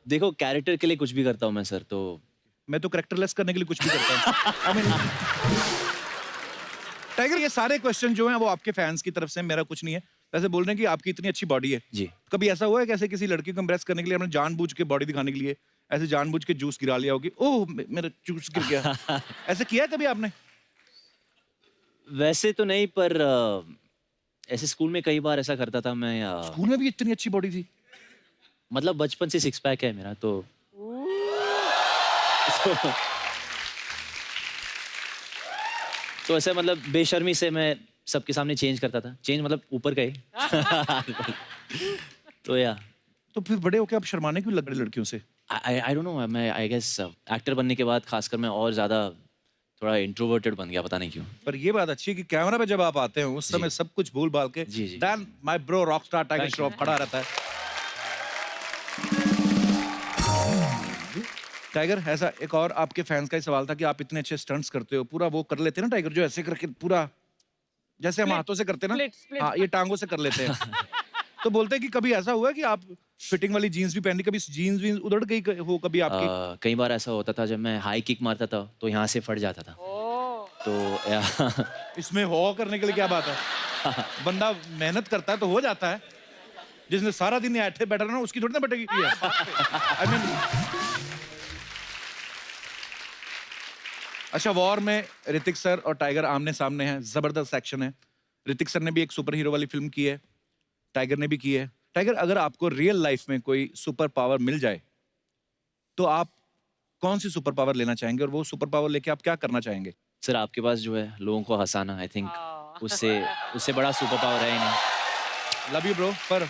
देखो कैरेक्टर के लिए कुछ भी करता हूँ मैं सर, तो मैं तो कैरेक्टरलेस करने के लिए कुछ भी करता हूँ। I mean, टाइगर ये सारे क्वेश्चन जो हैं वो आपके फैंस की तरफ से, मेरा कुछ नहीं है। वैसे बोल रहे हैं कि आपकी इतनी अच्छी बॉडी है जी। कभी ऐसा हुआ है कैसे किसी लड़की को इम्प्रेस करने के लिए आपने जानबूझ के बॉडी दिखाने के लिए ऐसे जानबूझ के जूस गिरा लिया होगी, ओह मेरा जूस गिर गया, ऐसे किया है कभी आपने? वैसे तो नहीं, पर ऐसे स्कूल में कई बार ऐसा करता था मैं। स्कूल में भी इतनी अच्छी बॉडी थी? मतलब बचपन से 6 पैक है मेरा, तो तो ऐसे मतलब बेशर्मी से मैं सबके सामने चेंज करता था। चेंज मतलब ऊपर का ही। तो या तो फिर बड़े होके आप शर्माने क्यों लग रहे लड़कियों से? आई डोंट नो, मैं आई गेस एक्टर बनने के बाद खासकर मैं और ज्यादा थोड़ा इंट्रोवर्टेड बन गया, पता नहीं क्यों। पर ये बात अच्छी है कि कैमरा पे जब आप आते हैं उस समय सब कुछ भूल भाल के जी, जी। Then my bro rockstar Tiger Thank you. Shroff खड़ा रहता है। टाइगर ऐसा एक और आपके फैंस का ही सवाल था कि आप इतने अच्छे स्टंट्स करते हो, पूरा वो कर लेते हैं ना टाइगर, जो ऐसे करके पूरा जैसे हम हाथों से करते हैं ना, split. हाँ ये टांगों से कर लेते हैं। तो बोलते हैं कि कभी ऐसा हुआ है कि आप फिटिंग वाली जीन्स भी पहनी, कभी जीन्स भी उधड़ गई हो कभी आपकी? कई बार ऐसा होता था जब मैं हाई किक मारता था तो यहाँ से फट जाता था। तो इसमें हो करने के लिए क्या बात है, बंदा मेहनत करता है तो हो जाता है। जिसने सारा दिन ऐठे बैठा रहना उसकी थोड़ी ना बैठेगी है। I mean, अच्छा वॉर में ऋतिक सर और टाइगर आमने सामने हैं, जबरदस्त एक्शन है। ऋतिक सर ने भी एक सुपर हीरो वाली फिल्म की है, टाइगर ने भी की है। टाइगर अगर आपको रियल लाइफ में कोई सुपर पावर मिल जाए तो आप कौन सी सुपर पावर लेना चाहेंगे और वो सुपर पावर लेके आप क्या करना चाहेंगे? सर आपके पास जो है लोगों को हंसाना, आई थिंक उससे बड़ा सुपर पावर है ही नहीं। Love you bro. पर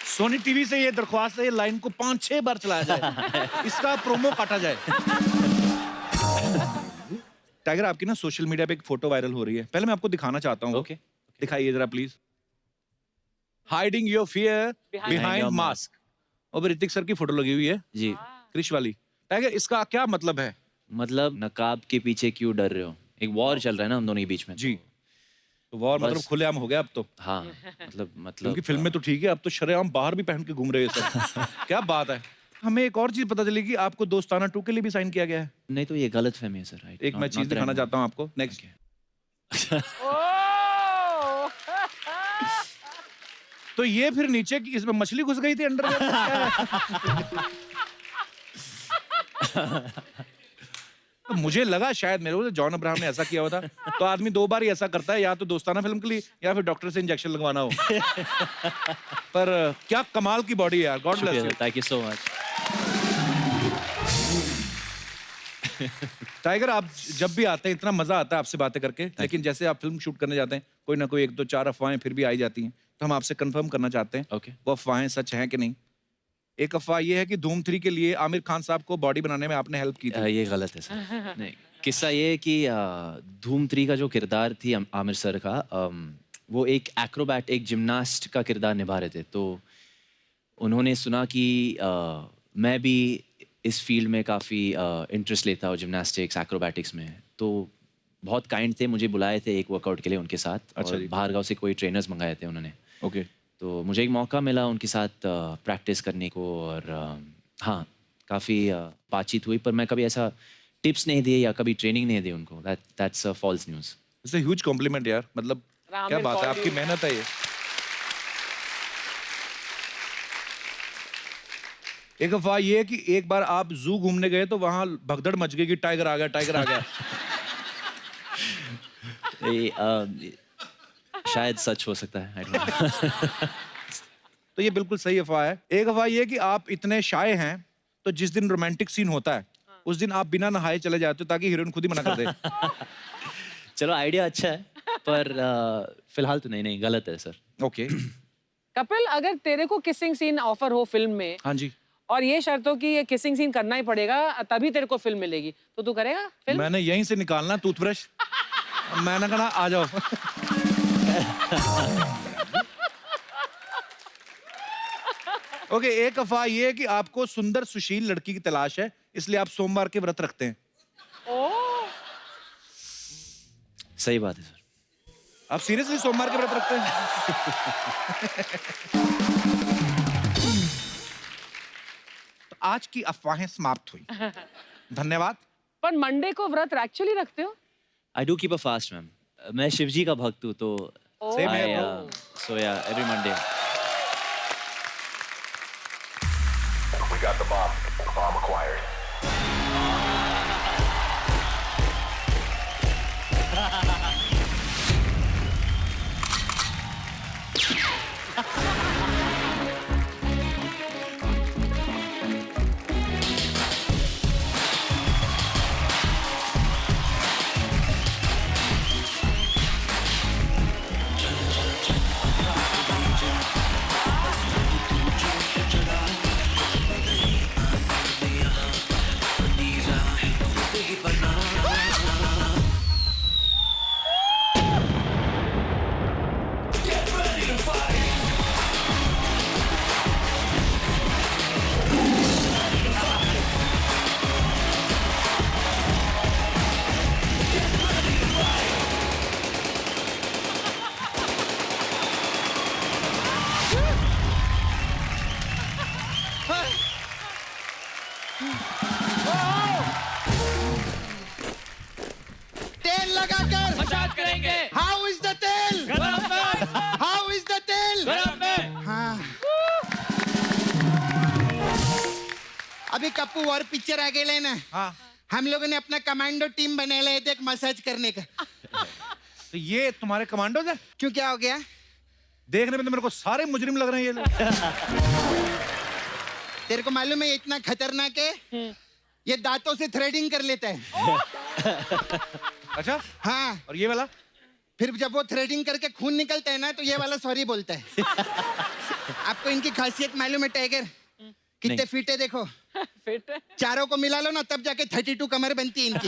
सोनी टीवी से ये दरख्वास्त है, ये लाइन को 5-6 बार चलाया जाए, इसका प्रोमो काटा जाए। टाइगर आपकी ना सोशल मीडिया पे एक फोटो वायरल हो रही है, पहले मैं आपको दिखाना चाहता हूँ। ओके। दिखाइए जरा please. Hiding your fear behind mask. और ऋतिक सर की फोटो लगी हुई है जी। क्रिश वाली। टाइगर इसका क्या मतलब है? मतलब नकाब के पीछे क्यों डर रहे हो? एक वॉर चल रहा है ना हम दोनों के बीच में। जी। तो वॉर मतलब बस। खुलेआम हो गया अब तो। हाँ मतलब क्योंकि फिल्म में तो ठीक है, अब तो शरेआम बाहर भी पहन के घूम रहे हैं सब। क्या बात है। हमें एक और चीज पता चली कि आपको दोस्ताना 2 के लिए भी साइन किया गया है। नहीं तो ये गलत फहमी है सर। एक मैं चीज दिखाना चाहता हूँ आपको। नेक्स्ट। तो ये फिर नीचे की इसमें मछली घुस गई थी अंडर में? तो मुझे लगा शायद मेरे को जॉन अब्राहम ने ऐसा किया हुआ था। तो आदमी 2 बार ही ऐसा करता है, या तो दोस्ताना फिल्म के लिए या फिर डॉक्टर से इंजेक्शन लगवाना हो। पर क्या कमाल की बॉडी है यार, God bless you. Thank you so much. Tiger आप जब भी आते हैं इतना मजा आता है आपसे बातें करके, लेकिन जैसे आप फिल्म शूट करने जाते हैं कोई ना कोई 1-2-4 अफवाहें फिर भी आई जाती हैं, तो हम आपसे कंफर्म करना चाहते हैं ओके। वो अफवाहें सच हैं कि नहीं। एक अफवाह ये है कि धूम 3 के लिए आमिर खान साहब को बॉडी बनाने में आपने हेल्प की थी। ये गलत है सर। नहीं, किस्सा ये है कि धूम 3 का जो किरदार थी आमिर सर का, वो एक एक्रोबैट, एक जिम्नास्ट का किरदार निभा रहे थे। तो उन्होंने सुना कि मैं भी इस फील्ड में काफ़ी इंटरेस्ट लेता हूँ, जिम्नास्टिक्स एक्रोबैटिक्स में। तो बहुत काइंड थे, मुझे बुलाए थे एक वर्कआउट के लिए उनके साथ। अच्छा जी। बाहर गाँव से कोई ट्रेनर्स मंगाए थे उन्होंने। ओके। तो मुझे एक मौका मिला उनके साथ प्रैक्टिस करने को, और हाँ काफ़ी बातचीत हुई, पर मैं कभी ऐसा टिप्स नहीं दिए या कभी ट्रेनिंग नहीं दी उनको। That's false news. It's a huge compliment यार, मतलब क्या बात है, आपकी मेहनत है ये। एक अफवाह ये है कि एक बार आप जू घूमने गए तो वहां भगदड़ मच गई कि टाइगर आ गया, टाइगर आ गया। शायद सच हो सकता है, I don't know। तो ये बिल्कुल सही अफवाह है। एक अफवाह ये है कि आप इतने शाय हैं तो जिस दिन रोमांटिक सीन होता है उस दिन आप बिना नहाए चले जाते हो ताकि हीरोइन खुद ही मना कर दे। चलो आइडिया अच्छा है, पर फिलहाल तो नहीं, गलत है सर। ओके। कपिल, अगर तेरे को किसिंग सीन ऑफर हो फिल्म में हाँ जी। और ये शर्त हो कि ये किसिंग सीन करना ही पड़ेगा तभी तेरे को फिल्म मिलेगी, तो तू करेगा फिल्म? मैंने यहीं से निकालना टूथब्रश, मैंने कहा आ जाओ। ओके, एक अफवाह ये है कि आपको सुंदर सुशील लड़की की तलाश है, इसलिए आप सोमवार के व्रत रखते हैं। ओह, सही बात है सर। आप सीरियसली सोमवार के व्रत रखते हैं? तो आज की अफवाहें समाप्त हुई। धन्यवाद। पर मंडे को व्रत एक्चुअली रखते हो? I do keep a fast ma'am. मैं शिवजी का भक्त हूँ, तो Same I, here, bro. so yeah, every Monday. We got the bomb. Bomb acquired. तेल लगाकर मसाज करेंगे। हाउ इज द तेल? हाउ इज द तेल? हाँ। अभी कप्पू और पिक्चर आ गए ना, हाँ। हम लोगों ने अपना कमांडो टीम बना लिया है एक मसाज करने का। तो ये तुम्हारे कमांडोज हैं? क्यों, क्या हो गया? देखने में तो मेरे को सारे मुजरिम लग रहे हैं ये लोग। तेरे को मालूम है ये इतना खतरनाक है, ये दांतों से थ्रेडिंग कर लेता है। अच्छा, हाँ, और ये वाला? फिर जब वो थ्रेडिंग करके खून निकलता है ना तो ये वाला सॉरी बोलता है। आपको इनकी खासियत मालूम है टाइगर? कितने नहीं। फीट है देखो, फिट है। चारों को मिला लो ना तब जाके 32 कमर बनती है इनकी।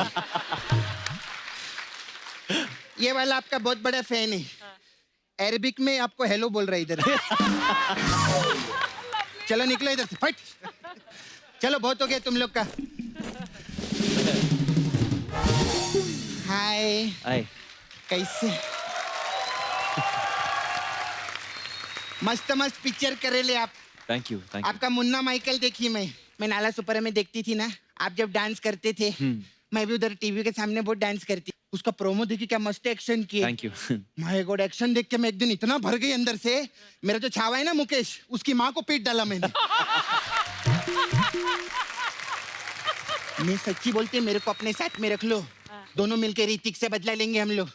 ये वाला आपका बहुत बड़ा फैन है, अरबिक में आपको हेलो बोल रहा है इधर। चलो निकलो इधर से, फट। चलो बहुत हो गया तुम लोग का। हाय, आए। कैसे? मस्त मस्त पिक्चर करे ले आप। Thank you, thank you. आपका मुन्ना माइकल देखी मैं नाला सुपर में देखती थी ना, आप जब डांस करते थे मैं भी उधर टीवी के सामने बहुत डांस करती। उसका प्रोमो देखी, क्या मस्त एक्शन किए। Thank you. My God, action देख के मैं एक दिन इतना भर गई अंदर से, मेरा जो छावा है ना मुकेश, उसकी माँ को पीट डाला मैंने। मैं सच्ची बोलती, मेरे को अपने साथ में रख लो, दोनों मिलकर ऋतिक से बदला लेंगे हम लोग।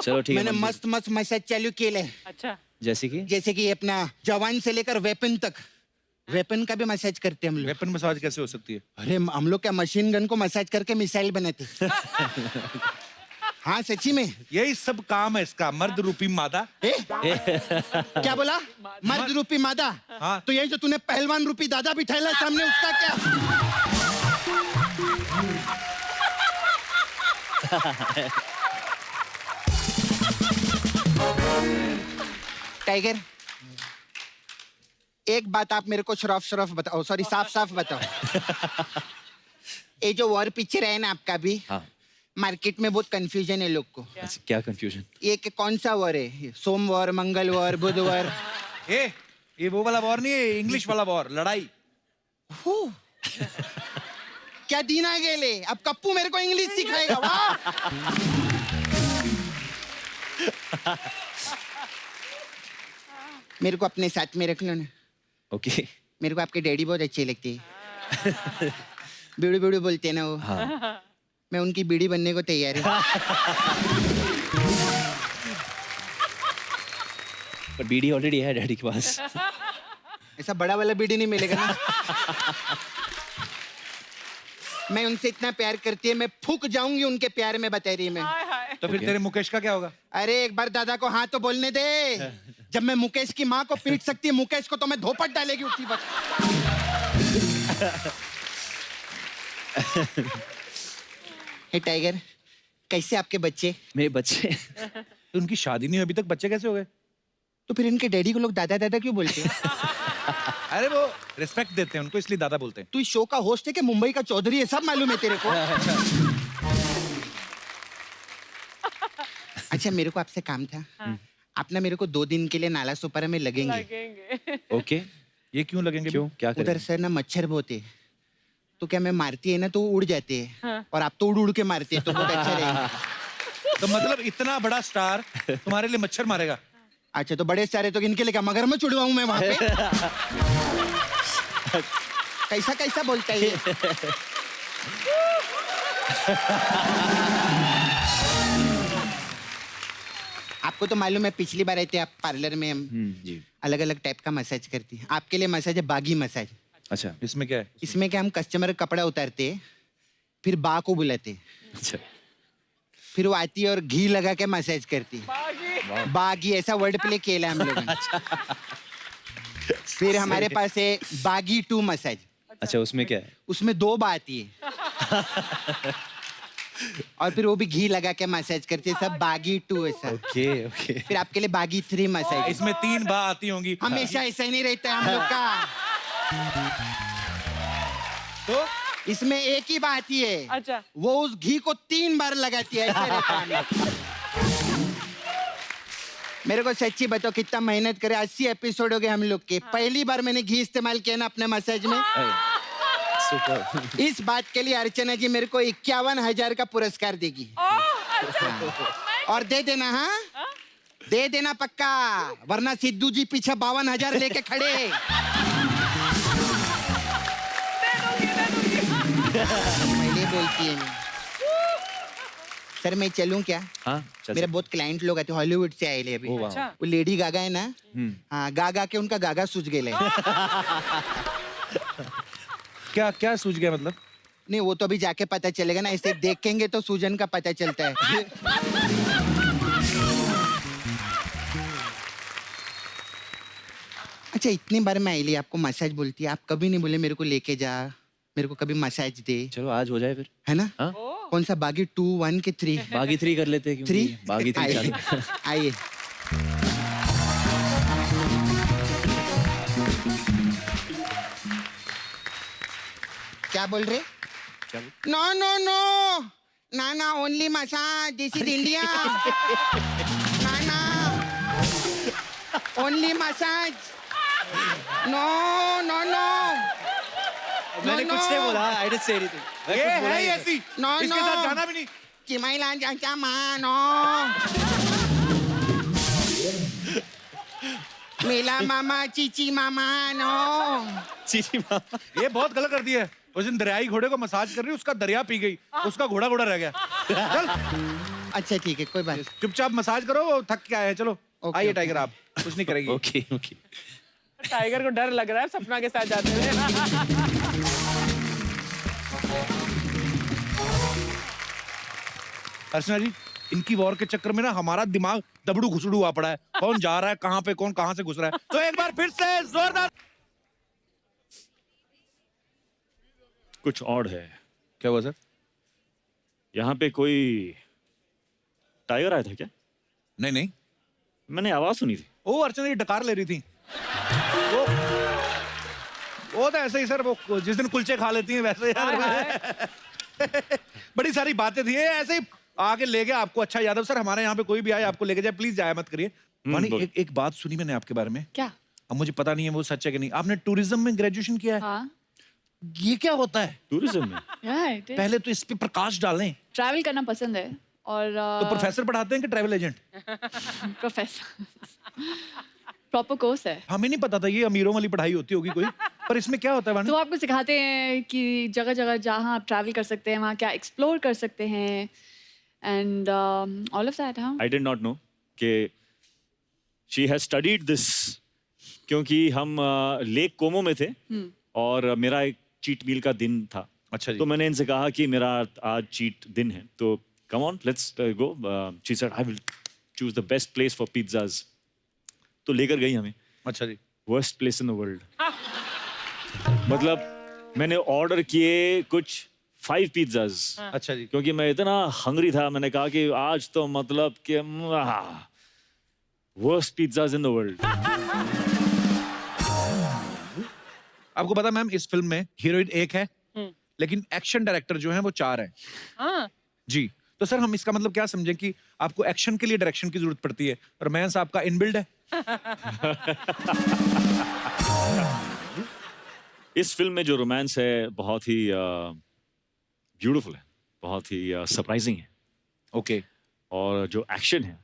चलो ठीक है। मैंने मंजूर। मस्त मस्त मसाज चालू किए, अच्छा, जैसे कि जैसे कि अपना जवान से लेकर वेपन तक, वेपन का भी मसाज करते हम लोग। वेपन मसाज कैसे हो सकती है? अरे हम लोग क्या मशीन गन को मसाज करके मिसाइल बनाते। हाँ सच्ची में। यही सब काम है इसका, मर्द रूपी मादा। ए? क्या बोला? मर्द रूपी मादा? हाँ। तो यही जो तूने पहलवान रूपी दादा बिठाया सामने, उसका क्या? टाइगर, एक बात आप मेरे को शरफ बताओ, सॉरी साफ साफ बताओ। ये जो वॉर पिक्चर है ना आपका भी, हाँ। मार्केट में बहुत कंफ्यूजन है लोग को। अच्छा, क्या कंफ्यूजन? ये कि कौन सा वॉर है? सोमवार, मंगलवार, बुधवार? ये वो वाला वॉर नहीं है, इंग्लिश वाला वॉर, लड़ाई। क्या दिन आ गए ले, अब कप्पू मेरे को इंग्लिश सिखाएगा। वाह! मेरे को अपने साथ में रख लो ना। ओके। मेरे को आपके डैडी बहुत अच्छे लगते हैं। बीड़ू बीड़ू बोलते हैं ना वो। हाँ मैं उनकी बीड़ी बनने को तैयार हूँ। पर बीडी ऑलरेडी है डैडी के पास। ऐसा बड़ा वाला बीड़ी नहीं मिलेगा ना। मैं उनसे इतना प्यार करती है, मैं फूक जाऊंगी उनके प्यार में, बता रही है मैं। तो फिर तेरे मुकेश का क्या होगा? अरे एक बार दादा को हाँ तो बोलने दे। जब मैं मुकेश की माँ को पीट सकती है, मुकेश को तो मैं धोपट डालेगी उसी वक्त। हे टाइगर, कैसे आपके बच्चे? मेरे बच्चे तो उनकी शादी नहीं हुई अभी तक, बच्चे कैसे हो गए? तो फिर इनके डैडी को लोग दादा दादा क्यों बोलते हैं? अरे वो रिस्पेक्ट देते हैं उनको, इसलिए दादा बोलते हैं। तू इस शो का होस्ट है कि मुंबई का चौधरी है, सब मालूम है तेरे को। अच्छा मेरे को आपसे काम था। आप ना मेरे को 2 दिन के लिए नाला सुपारा में लगेंगे। ओके। ये क्यों लगेंगे? क्यों, क्या उधर करेंगे? सर ना मच्छर बहुत है, तो क्या मैं मारती है ना तो वो उड़ जाते हैं। और आप तो उड़ उड़ के मारते हैं, तो बहुत अच्छा रहेगा। तो मतलब इतना बड़ा स्टार तुम्हारे लिए मच्छर मारेगा? अच्छा तो बड़े सारे तो इनके लिए क्या मगरमच्छ उड़वाऊं मैं वहां पे? कैसा कैसा बोलता है ये? आपको तो मालूम है पिछली बार आए थे आप पार्लर में, हम जी। अलग अलग टाइप का मसाज करती हैं। आपके लिए मसाज है बागी मसाज। अच्छा इसमें क्या है? इसमें क्या, हम कस्टमर का कपड़ा उतारते हैं, फिर बा को बुलाते हैं, अच्छा फिर वो आती है और घी लगा के मसाज करती है। बागी ऐसा वर्ड प्ले किया है हम लोगों ने। फिर हमारे पास है बागी 2 मसाज। अच्छा उसमें क्या है? उसमें 2 बा आती है और फिर वो भी घी लगा के मसाज करती है, सब बागी 2 ऐसा। Okay okay. फिर आपके लिए बागी 3 मसाज। इसमें 3 बा आती होंगी। हमेशा ऐसा ही नहीं रहता है हम लोग का। तो इसमें एक ही बात ही है। अच्छा। वो उस घी को 3 बार लगाती है, ऐसे रहता है हम लोग। मेरे को सच्ची बताओ कितना मेहनत करे, 80 एपिसोड हो गए हम लोग के। पहली बार मैंने घी इस्तेमाल किया ना अपने मसाज में। सुपर। इस बात के लिए अर्चना जी मेरे को 51,000 का पुरस्कार देगी। और दे देना, हाँ दे देना पक्का, वरना सिद्धू जी पीछे 52,000 लेके खड़े। पहले बोलती है मैं। सर मैं चलूं क्या? हाँ चल मेरे बहुत क्लाइंट लोग आते, हॉलीवुड से आए ले अभी। ओ वाह। अच्छा। वो लेडी गागा है ना, हाँ गागा के उनका गागा सूझ गए। क्या क्या सूझ गया मतलब? नहीं वो तो अभी जाके पता चलेगा ना, ऐसे देखेंगे तो सूजन का पता चलता है। अच्छा इतनी बार मैं आई आपको मसाज बोलती है, आप कभी नहीं बोले मेरे को लेके जा, मेरे को कभी मसाज दे, चलो आज हो जाए फिर। है ना? हाँ? कौन सा बागी 2, 1 के 3? बागी 3 कर लेते हैं, 3? क्योंकि बागी 3 चालू। आइए। क्या बोल रहे? क्या नो नो नो ना ना, only massage, this is India. ना ना, only massage. No no no, मैंने कुछ नहीं बोला, आई डिडंट से एनीथिंग। ये है ही ऐसी, नो इसके साथ जाना भी नहीं। चिमाइला जाचा मानो, मेला मामा चीची मामा नो। चीची मामा। ये बहुत गलत कर दिया है। उस दिन दरियाई घोड़े को मसाज कर रही, उसका दरिया पी गई, उसका घोड़ा घोड़ा रह गया। चल अच्छा ठीक है कोई बात। चुपचाप मसाज करो, वो थक के आए हैं। चलो ओके, आइए ओके। टाइगर, आप कुछ नहीं करेगी। Okay okay. टाइगर को डर लग रहा है सपना के साथ जाते हुए। अर्चना जी, इनकी वॉर के चक्कर में ना हमारा दिमाग दबड़ू घुसड़ू हुआ पड़ा है। कौन जा रहा है कहाँ पे, कौन कहाँ से घुस रहा है। तो एक बार फिर से जोरदार। कुछ ऑड है। क्या हुआ सर? यहाँ पे कोई टाइगर आया था क्या? नहीं नहीं, मैंने आवाज सुनी थी। ओ अर्चना जी डकार ले रही थी। वो तो ऐसे ही सर, वो जिस दिन कुलचे खा लेती हैं वैसे यार। बड़ी सारी बातें थी, ऐसे ही आके ले गया आपको। अच्छा यादव सर, हमारे यहाँ पे कोई भी आए आपको लेके जाए, प्लीज जाया मत करिए। मानी बोल। एक बात सुनी मैंने आपके बारे में, क्या? अब मुझे पता नहीं है वो सच है कि नहीं। आपने टूरिज्म में ग्रेजुएशन किया है? हाँ। ये क्या होता है टूरिज्म में? राइट। पहले तो इस पे प्रकाश डालें। ट्रैवल करना पसंद है और तो प्रोफेसर पढ़ाते हैं कि travel agent? Professor proper course है। हमें नहीं पता था ये अमीरों वाली पढ़ाई होती होगी कोई। पर इसमें क्या होता है वाणी? तो आपको सिखाते हैं कि जगह जगह जहाँ आप ट्रैवल कर सकते हैं वहाँ क्या एक्सप्लोर कर सकते हैं एंड ऑल ऑफ दैट। हाँ, I did not know कि she has studied this क्योंकि हम लेक कोमो में थे और मेरा एक चीट मील का दिन था। अच्छा जी। तो मैंने इनसे कहा कि मेरा आज चीट दिन है, तो come on let's go. She said I will choose the best place for pizzas. तो लेकर गई हमें। अच्छा जी। Worst place in the world. मतलब मैंने ऑर्डर किए कुछ 5 पिज्जाज। अच्छा जी। क्योंकि मैं इतना हंग्री था, मैंने कहा कि आज तो मतलब कि worst pizzas in the world. आपको पता मैम इस फिल्म में हीरोइन एक है लेकिन एक्शन डायरेक्टर जो है वो 4 हैं। हाँ। जी, तो सर हम इसका मतलब क्या समझें कि आपको एक्शन के लिए डायरेक्शन की जरूरत पड़ती है, रोमांस आपका इनबिल्ड है? इस फिल्म में जो रोमांस है बहुत ही ब्यूटीफुल है, बहुत ही सरप्राइजिंग है। ओके। और जो एक्शन है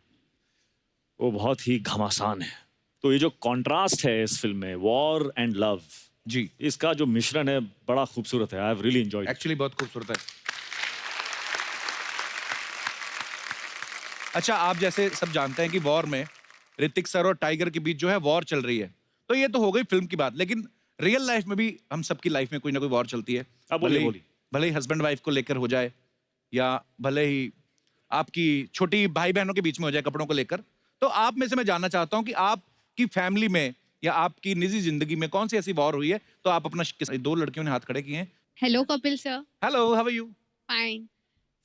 वो बहुत ही घमासान है। तो ये जो कॉन्ट्रास्ट है इस फिल्म में, वॉर एंड लव, जी, इसका जो मिश्रण है बड़ा खूबसूरत है। I have really enjoyed. Actually बहुत खूबसूरत है। अच्छा, आप जैसे सब जानते हैं कि वॉर में ऋतिक सर और टाइगर के बीच जो है वॉर चल रही है, तो ये तो हो गई फिल्म की बात, लेकिन रियल लाइफ में भी हम सबकी लाइफ में कोई ना कोई वॉर चलती है। भले ही हस्बैंड वाइफ को लेकर हो जाए या भले ही आपकी छोटी भाई बहनों के बीच में हो जाए कपड़ों को लेकर। तो आप में से मैं जानना चाहता हूँ कि आपकी फैमिली में या आपकी निजी जिंदगी में कौन सी ऐसी वॉर हुई है? तो आप अपना 2 लड़कियों ने हाथ खड़े किए हैं। Hello Kapil sir. Hello, how are you? Fine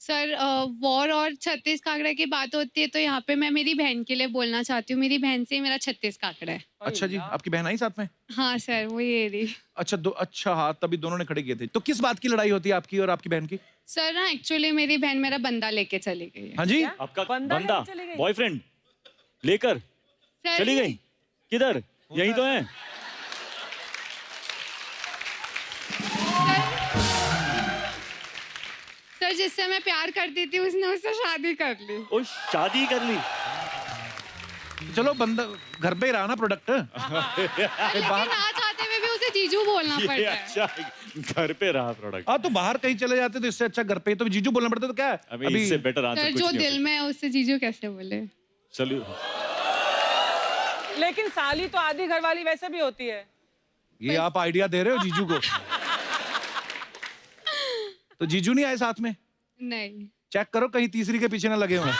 sir. War और 36 का आंकड़ा की बात होती है तो यहाँ पे मैं मेरी बहन के लिए बोलना चाहती हूँ। मेरी बहन से ही मेरा 36 का आंकड़ा है। अच्छा जी, आपकी बहन आई साथ में? हाँ सर, वो ये रही। अच्छा हाँ, तभी दोनों ने खड़े किए थे। तो किस बात की लड़ाई होती है आपकी और आपकी बहन की? सर ना एक्चुअली मेरी बहन मेरा बंदा लेके चली गई है। हाँ जी? आपका बंदा बॉयफ्रेंड लेकर सर, चली गई? किधर? यही तो है। सर जिससे मैं प्यार करती थी उसने उससे शादी कर ली। ओ, शादी कर ली? चलो बंदा घर पे ही रहा ना प्रोडक्ट। लेकिन ना चाहते हुए भी उसे जीजू बोलना पड़ता है। अच्छा, घर पे रहा प्रोडक्ट। हाँ, तो बाहर कहीं चले जाते तो इससे अच्छा घर पे तो जीजू बोलना पड़ता, तो क्या है? अभी इससे बेटर आंसर सर कुछ जो नहीं दिल में है उससे जीजू कैसे बोले? चलिए। लेकिन साली तो आधी घरवाली वैसे भी होती है। ये आप आइडिया दे रहे हो जीजू को? तो जीजू नहीं आए साथ में? नहीं। चेक करो कहीं तीसरी के पीछे ना लगे हों।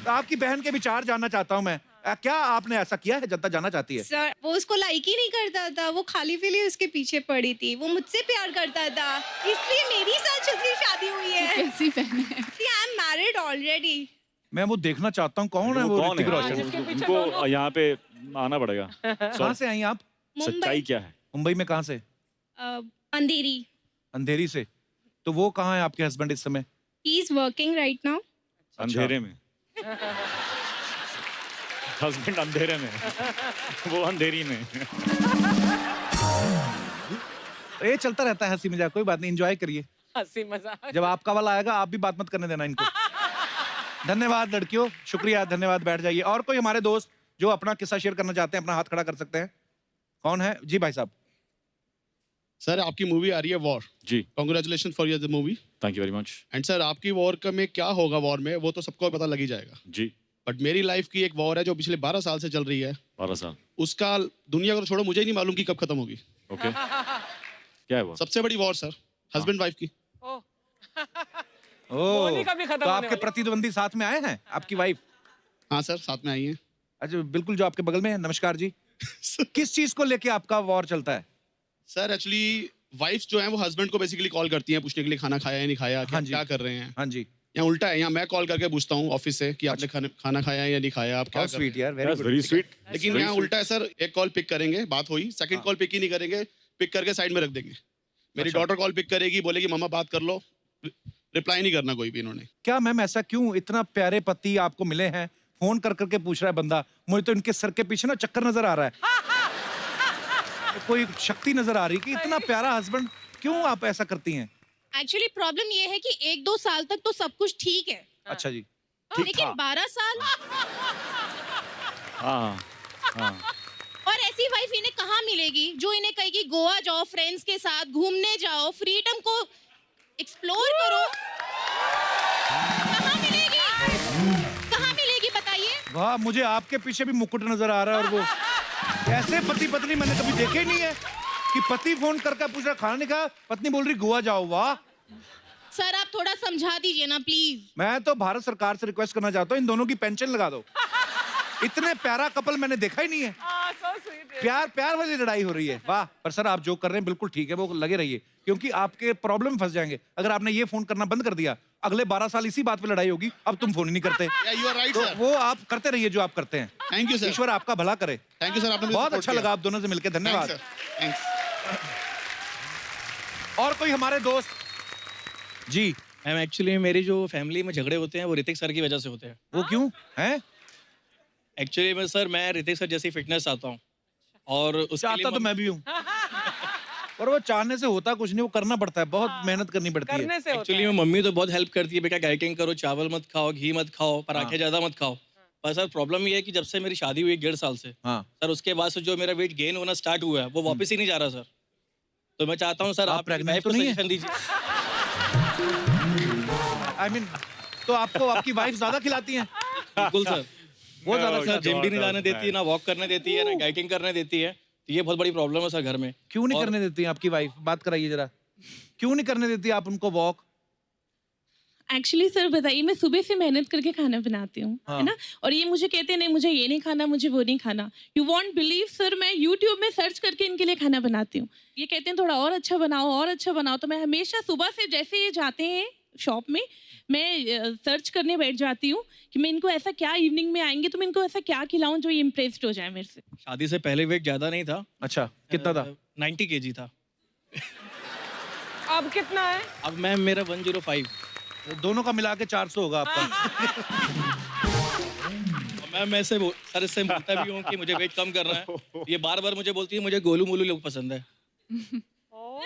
तो आपकी बहन के विचार जानना चाहता हूं मैं। क्या आपने ऐसा किया है? जनता जानना चाहती है। सर वो उसको लाइक ही नहीं करता था, वो खाली फीली उसके पीछे पड़ी थी। वो मुझसे प्यार करता था, इसलिए मेरी साथ उसकी शादी हुई है। कैसी बहन है? I am married already. मैं वो देखना चाहता हूँ कौन है वो ऋतिक रोशन। उनको यहाँ पे आना पड़ेगा। कहाँ से आई आप? सच्चाई क्या है? मुंबई में कहाँ से? अंधेरी। अंधेरी से? तो वो कहाँ है आपके हस्बैंड इस समय? He is working right now. अंधेरे में। हस्बैंड अंधेरे में, वो अंधेरी में। ये चलता रहता है हंसी मजाक, कोई बात नहीं, एंजॉय करिए। हंसी मजाक। जब आपका वाला आएगा आप भी बात मत करने देना इनको। धन्यवाद लड़कियों, शुक्रिया, धन्यवाद, बैठ जाइए। और कोई हमारे दोस्त जो अपना किस्सा शेयर करना चाहते हैं अपना हाथ खड़ा कर सकते हैं। कौन है? जी भाई साहब। सर आपकी मूवी आ रही है वॉर। जी। Congratulation for your movie. Thank you very much. And sir आपकी वॉर का में क्या होगा वॉर में, वो तो सबको पता लग ही जाएगा। जी। बट मेरी लाइफ की एक वॉर है जो पिछले 12 साल से चल रही है। 12 साल? उसका दुनिया को तो छोड़ो, मुझे ही नहीं मालूम कि कब खत्म होगी। ओके। क्या है वो? सबसे बड़ी वॉर सर, हस्बैंड वाइफ की। बोली कभी खत्म तो होने आपके वाली। प्रतिद्वंदी साथ में आए हैं, आपकी वाइफ? हाँ सर, साथ में आई है। अच्छा, बिल्कुल, जो आपके बगल में है। नमस्कार जी। किस चीज को लेके आपका वॉर चलता है? सर एक्चुअली वाइफ जो है वो हस्बैंड को बेसिकली कॉल करती हैं पूछने के लिए खाना खाया या नहीं खाया, क्या कर रहे हैं। हाँ जी। यहाँ उल्टा है, यहाँ मैं कॉल करके पूछता हूँ ऑफिस से कि आपने खाना खाया या नहीं खाया, आप क्या कर रहे हैं। स्वीट यार, वेरी स्वीट। लेकिन यहाँ उल्टा है सर, एक कॉल पिक करेंगे, बात हुई, सेकंड कॉल पिक ही नहीं करेंगे, पिक करके साइड में रख देंगे। मेरी डॉटर कॉल पिक करेगी, बोलेगी मम्मा बात कर लो, रिप्लाई नहीं करना कोई भी इन्होंने। क्या मैम ऐसा क्यों? इतना प्यारे पति आपको मिले हैं, फोन कर करके पूछ रहा है बंदा, मुझे तो इनके सर के पीछे ना चक्कर नजर आ रहा है। कोई शक्ति नजर आ रही कि इतना प्यारा हस्बैंड, क्यों आप ऐसा करती हैं? एक्चुअली प्रॉब्लम ये है कि 1-2 साल तक तो सब कुछ ठीक है। अच्छा जी। लेकिन 12 साल। हाँ हाँ। और ऐसी वाइफ इन्हें कहाँ मिलेगी जो इन्हें कहेगी गोवा जाओ फ्रेंड्स के साथ घूमने जाओ फ्रीडम को एक्सप्लोर करो। कहाँ मिलेगी बताइए। वाह, मुझे आपके पीछे भी मुकुट नजर आ रहा है। और वो ऐसे पति पत्नी मैंने कभी देखे ही नहीं है कि पति फोन करके पूछ रहा खाना नहीं खाया, पत्नी बोल रही गोवा जाओ। वाह सर आप थोड़ा समझा दीजिए ना प्लीज। मैं तो भारत सरकार से रिक्वेस्ट करना चाहता हूँ इन दोनों की पेंशन लगा दो। इतने प्यारा कपल मैंने देखा ही नहीं है। प्यार प्यार वाली लड़ाई हो रही है। वाह। पर सर आप जो कर रहे हैं बिल्कुल ठीक है, वो लगे रहिए क्योंकि आपके प्रॉब्लम में फंस जाएंगे। अगर आपने ये फोन करना बंद कर दिया अगले 12 साल इसी बात पे लड़ाई होगी। अब तुम फोन ही नहीं करते। you are right, तो sir. वो आप करते रहिए जो आप करते हैं। Thank you sir. ईश्वर आपका भला करे। थैंक यू सर, आपने मुझे बहुत support अच्छा किया। लगा आप दोनों से मिलकर। धन्यवाद। थैंक्स। और कोई हमारे दोस्त जी। मैम एक्चुअली मेरी जो फैमिली में झगड़े होते हैं वो ऋतिक सर की वजह से होते हैं। वो क्यों हैं? एक्चुअली मैं सर मैं ऋतिक सर जैसी फिटनेस चाहता हूँ और उसके चाहता लिए तो मैं भी हूँ पर वो चाहने से होता कुछ नहीं, वो करना पड़ता है। बहुत मेहनत करनी पड़ती है। एक्चुअली मम्मी तो बहुत हेल्प करती है, बेटा डाइटिंग करो, चावल मत खाओ, घी मत खाओ, पराठे ज्यादा मत खाओ। पर सर प्रॉब्लम ये है कि जब से मेरी शादी हुई 1.5 साल से सर उसके बाद से जो मेरा वेट गेन होना स्टार्ट हुआ है वो वापस ही नहीं जा रहा सर। तो मैं चाहता हूँ सर आप प्रेग्नेंट तो नहीं सजेशन दीजिए। आई मीन तो आपको आपकी वाइफ ज्यादा खिलाती हैं? बिल्कुल सर। वो ज्यादा सर जिम भी नहीं जाने देती है, ना वॉक करने देती है, ना डाइटिंग करने देती है। तो ये बहुत बड़ी प्रॉब्लम है सर घर में। क्यों नहीं करने देती आपकी वाइफ? बात कराइए जरा, क्यों नहीं करने देती आप उनको वॉक? एक्चुअली सर बताइए, मैं सुबह से मेहनत करके खाना बनाती हूँ है ना, और ये मुझे कहते हैं नहीं मुझे ये नहीं खाना, मुझे वो नहीं खाना। यू वॉन्ट बिलीव सर, मैं यूट्यूब में सर्च करके इनके लिए खाना बनाती हूँ। ये कहते हैं थोड़ा और अच्छा बनाओ, और अच्छा बनाओ। तो मैं हमेशा सुबह से जैसे ये जाते हैं शॉप में, मैं सर्च करने बैठ जाती हूँ कि मैं इनको ऐसा क्या, इवनिंग में आएंगे तो मैं इनको ऐसा क्या खिलाऊं जो ये इम्प्रेस्ड हो जाए मेरे से। शादी से पहले वेट ज्यादा नहीं था। अच्छा, कितना था? 90 kg था। अब कितना है? अब मैम मेरा 105। दोनों का मिला के 400 होगा आपका। मैम मैं सर इससे बोलता भी हूँ कि मुझे वेट कम करना है। ये बार बार मुझे बोलती है मुझे गोलू मोलू लोग पसंद है।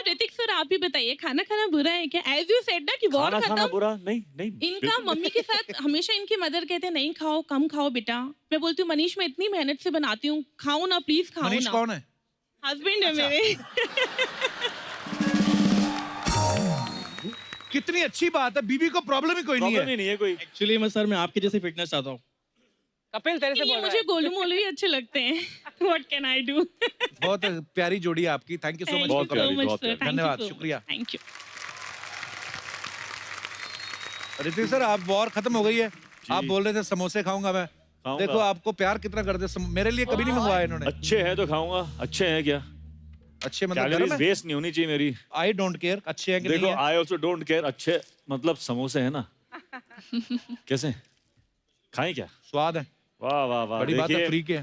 ऋतिक सर आप ही बताइए, खाना खाना बुरा है क्या? एज यू सेड ना कि वॉर खाना खत्म। बुरा नहीं नहीं इनका मम्मी के साथ हमेशा इनकी मदर कहते हैं नहीं खाओ, कम खाओ बेटा। मैं बोलती हूँ मनीष मैं इतनी मेहनत से बनाती हूँ, खाओ ना प्लीज, खाओ ना। मनीष कौन है? हस्बैंड है मेरे। कितनी अच्छी बात है, बीवी को प्रॉब्लम ही कोई नहीं है। नहीं है कोई। एक्चुअली मैं सर मैं आपके जैसे फिटनेस चाहता हूँ। कपिल तेरे से बोल रहा मुझे है। गोलू मोलू ही अच्छे लगते हैं। What can I do? बहुत प्यारी जोड़ी है आपकी। Thank you so much. धन्यवाद, शुक्रिया। Thank you. ऋतिक सर आप वॉर खत्म हो गई है, आप बोल रहे थे समोसे खाऊंगा मैं। खाऊंगा। देखो आपको प्यार कितना करते, मेरे लिए कभी नहीं मंगवाया इन्होंने। अच्छे हैं तो खाऊंगा। अच्छे हैं क्या? अच्छे मतलब कैलोरीज वेस्ट नहीं होनी चाहिए मेरी। आई डोंट केयर अच्छे हैं कि देखो नहीं है। I also don't care. अच्छे मतलब समोसे है ना। कैसे खाएं क्या? स्वाद है। वाह वाह वाह। बड़ी बात है, फ्री के।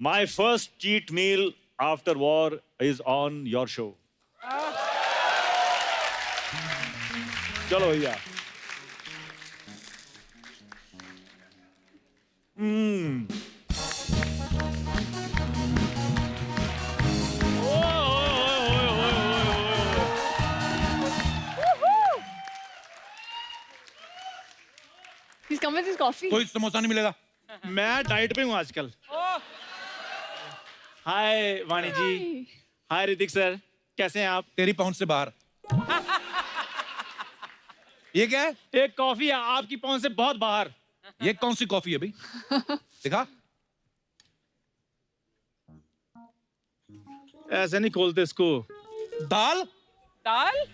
My first cheat meal after war is on your show. चलो भैया। He's come with his coffee. कोई समोसा नहीं मिलेगा। मैं डाइट पे हूँ आजकल। हाय वाणी जी। हाय ऋतिक सर, कैसे हैं आप? तेरी पहुंच से बाहर। ये क्या है? एक कॉफी है आपकी पहुंच से बहुत बाहर। ये कौन सी कॉफी है भाई? दिखा। ऐसे नहीं खोलते इसको। दाल? दाल?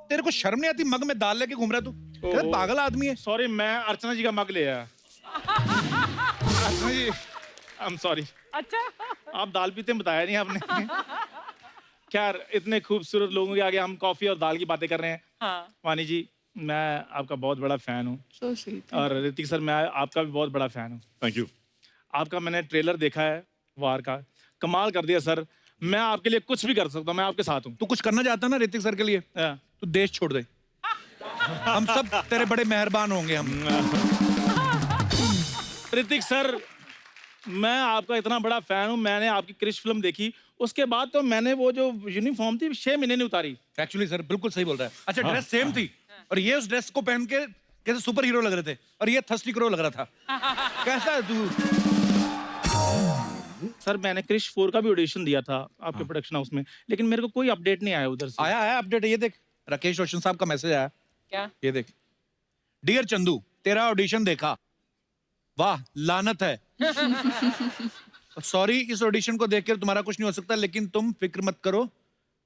तेरे को शर्म नहीं आती मग में दाल लेके घूम रहा तू? क्या पागल आदमी है। सॉरी, मैं अर्चना जी का मग ले आया। अर्चना जी, आई एम सॉरी। अच्छा आप दाल पीते हैं बताया नहीं आपने। क्या इतने खूबसूरत लोगों के आगे हम कॉफी और दाल की बातें कर रहे हैं। हाँ। वाणी जी, मैं आपका बहुत बड़ा फैन हूँ। So sweet. और ऋतिक सर मैं आपका भी बहुत बड़ा फैन हूँ। Thank you. आपका मैंने ट्रेलर देखा है वार का, कमाल कर दिया सर। मैं आपके लिए कुछ भी कर सकता हूँ, मैं आपके साथ हूँ। तू कुछ करना चाहता है ना ऋतिक सर के लिए? तू देश छोड़ दे। हम सब तेरे बड़े मेहरबान होंगे। हम ऋतिक सर, मैं आपका इतना बड़ा फैन हूँ। मैंने आपकी क्रिश फिल्म देखी, उसके बाद तो मैंने वो जो यूनिफॉर्म थी 6 महीने नहीं उतारी। एक्चुअली सर बिल्कुल सही बोल रहा है। अच्छा ड्रेस सेम थी और ये उस ड्रेस को पहन के कैसे सुपर हीरो लग रहे थे और ये थर्स्टी क्रो लग रहा था। कैसा है तू? सर मैंने क्रिश 4 का भी ऑडिशन दिया था आपके प्रोडक्शन हाउस में, लेकिन मेरे को कोई अपडेट नहीं आया उधर से। आया अपडेट, ये देख राकेश रोशन साहब का मैसेज आया। क्या? ये देख, डियर चंदू, तेरा ऑडिशन देखा, वाह लानत है। सॉरी, इस ऑडिशन को देखकर तुम्हारा कुछ नहीं हो सकता, लेकिन तुम फिक्र मत करो,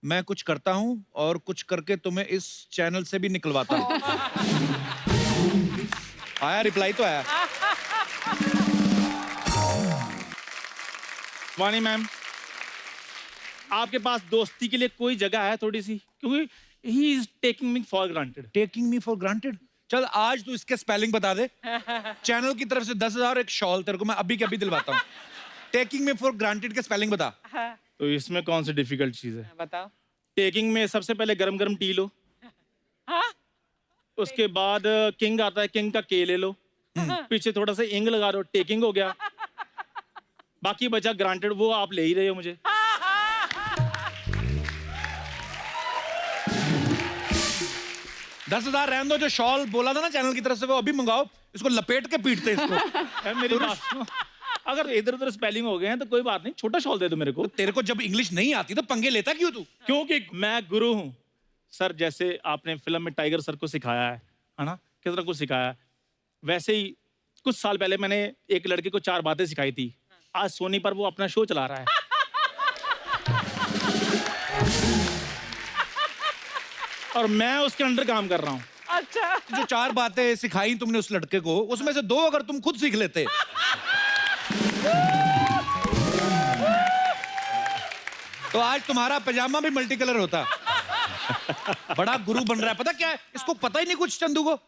मैं कुछ करता हूं और कुछ करके तुम्हें इस चैनल से भी निकलवाता हूं। आया रिप्लाई तो आया। वानी मैम, आपके पास दोस्ती के लिए कोई जगह है थोड़ी सी? क्योंकि he is taking me for granted. Taking me for granted? चल आज तू इसके स्पेलिंग बता दे। चैनल की तरफ से 10,000 एक शॉल तेरे को मैं अभी के अभी दिलवाता हूँ। टेकिंग मी फॉर ग्रांटेड के स्पेलिंग बता। तो इसमें कौन सी डिफिकल्ट चीज है? बताओ। टेकिंग में सबसे पहले गरम गरम टी लो, उसके बाद किंग आता है, किंग का के ले लो, पीछे थोड़ा सा इंग लगा दो, टेकिंग हो गया। बाकी बचा ग्रांटेड, वो आप ले ही रहे हो मुझे। 10,000 रहने दो, जो शॉल बोला था ना चैनल की तरफ से वो अभी मंगाओ, इसको लपेट के पीटते इसको। मेरी बात सुनो, अगर इधर उधर स्पेलिंग हो गए हैं तो कोई बात नहीं, छोटा शॉल दे दो मेरे को। तेरे को जब इंग्लिश नहीं आती तो पंगे लेता क्यों तू? क्योंकि मैं गुरु हूँ सर। जैसे आपने फिल्म में टाइगर सर को सिखाया है ना, किस तरह कुछ सिखाया है, वैसे ही कुछ साल पहले मैंने एक लड़के को 4 बातें सिखाई थी। आज सोनी पर वो अपना शो चला रहा है। और मैं उसके अंडर काम कर रहा हूँ। अच्छा, जो 4 बातें सिखाई तुमने उस लड़के को, उसमें से 2 अगर तुम खुद सीख लेते तो आज तुम्हारा पजामा भी मल्टी कलर होता। बड़ा गुरु बन रहा है। पता क्या है, इसको पता ही नहीं कुछ चंदू को।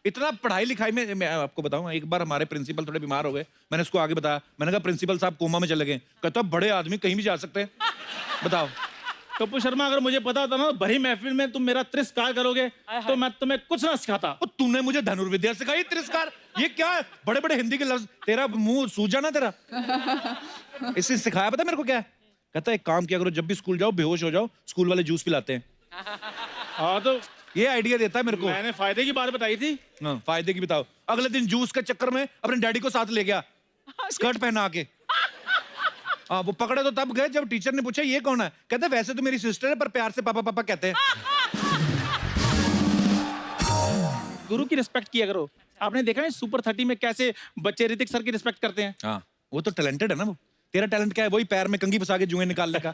इतना पढ़ाई लिखाई में, मैं आपको बताऊं, एक बार हमारे प्रिंसिपल थोड़े बीमार हो गए, मैंने उसको आगे बताया, मैंने कहा प्रिंसिपल साहब कोमा में चले गए। कहता बड़े आदमी कहीं भी जा सकते हैं, बताओ। कपूर शर्मा, अगर मुझे पता होता ना भरी महफिल में तुम मेरा तिरस्कार करोगे तो मैं तुम्हें कुछ ना सिखाता। तूने मुझे धनुर्विद्या सिखाई, तिरस्कार? ये क्या है? बड़े बड़े हिंदी के लफ्ज, तेरा मुंह सूजा ना तेरा। इससे सिखाया पता मेरे को क्या है? कहता है एक काम किया करो, जब भी स्कूल जाओ बेहोश हो जाओ, स्कूल वाले जूस पिलाते हैं। हाँ, तो ये आइडिया देता है मेरे को। मैंने फायदे की बात बताई थी। हाँ, फायदे की बताओ। अगले दिन जूस के चक्कर में अपने डैडी को साथ ले गया, स्कर्ट पहना के। हाँ, वो पकड़े तो तब गए जब टीचर ने पूछा ये कौन है? कहते वैसे तो मेरी सिस्टर है, पर प्यार से पापा पापा कहते हैं। गुरु की रिस्पेक्ट किया करो। आपने देखा है सुपर 30 में कैसे बच्चे ऋतिक सर की रिस्पेक्ट करते हैं? हाँ, वो तो टैलेंटेड है ना। वो तेरा टैलेंट क्या है? वही पैर में कंघी फंसा के जुएं निकालने का।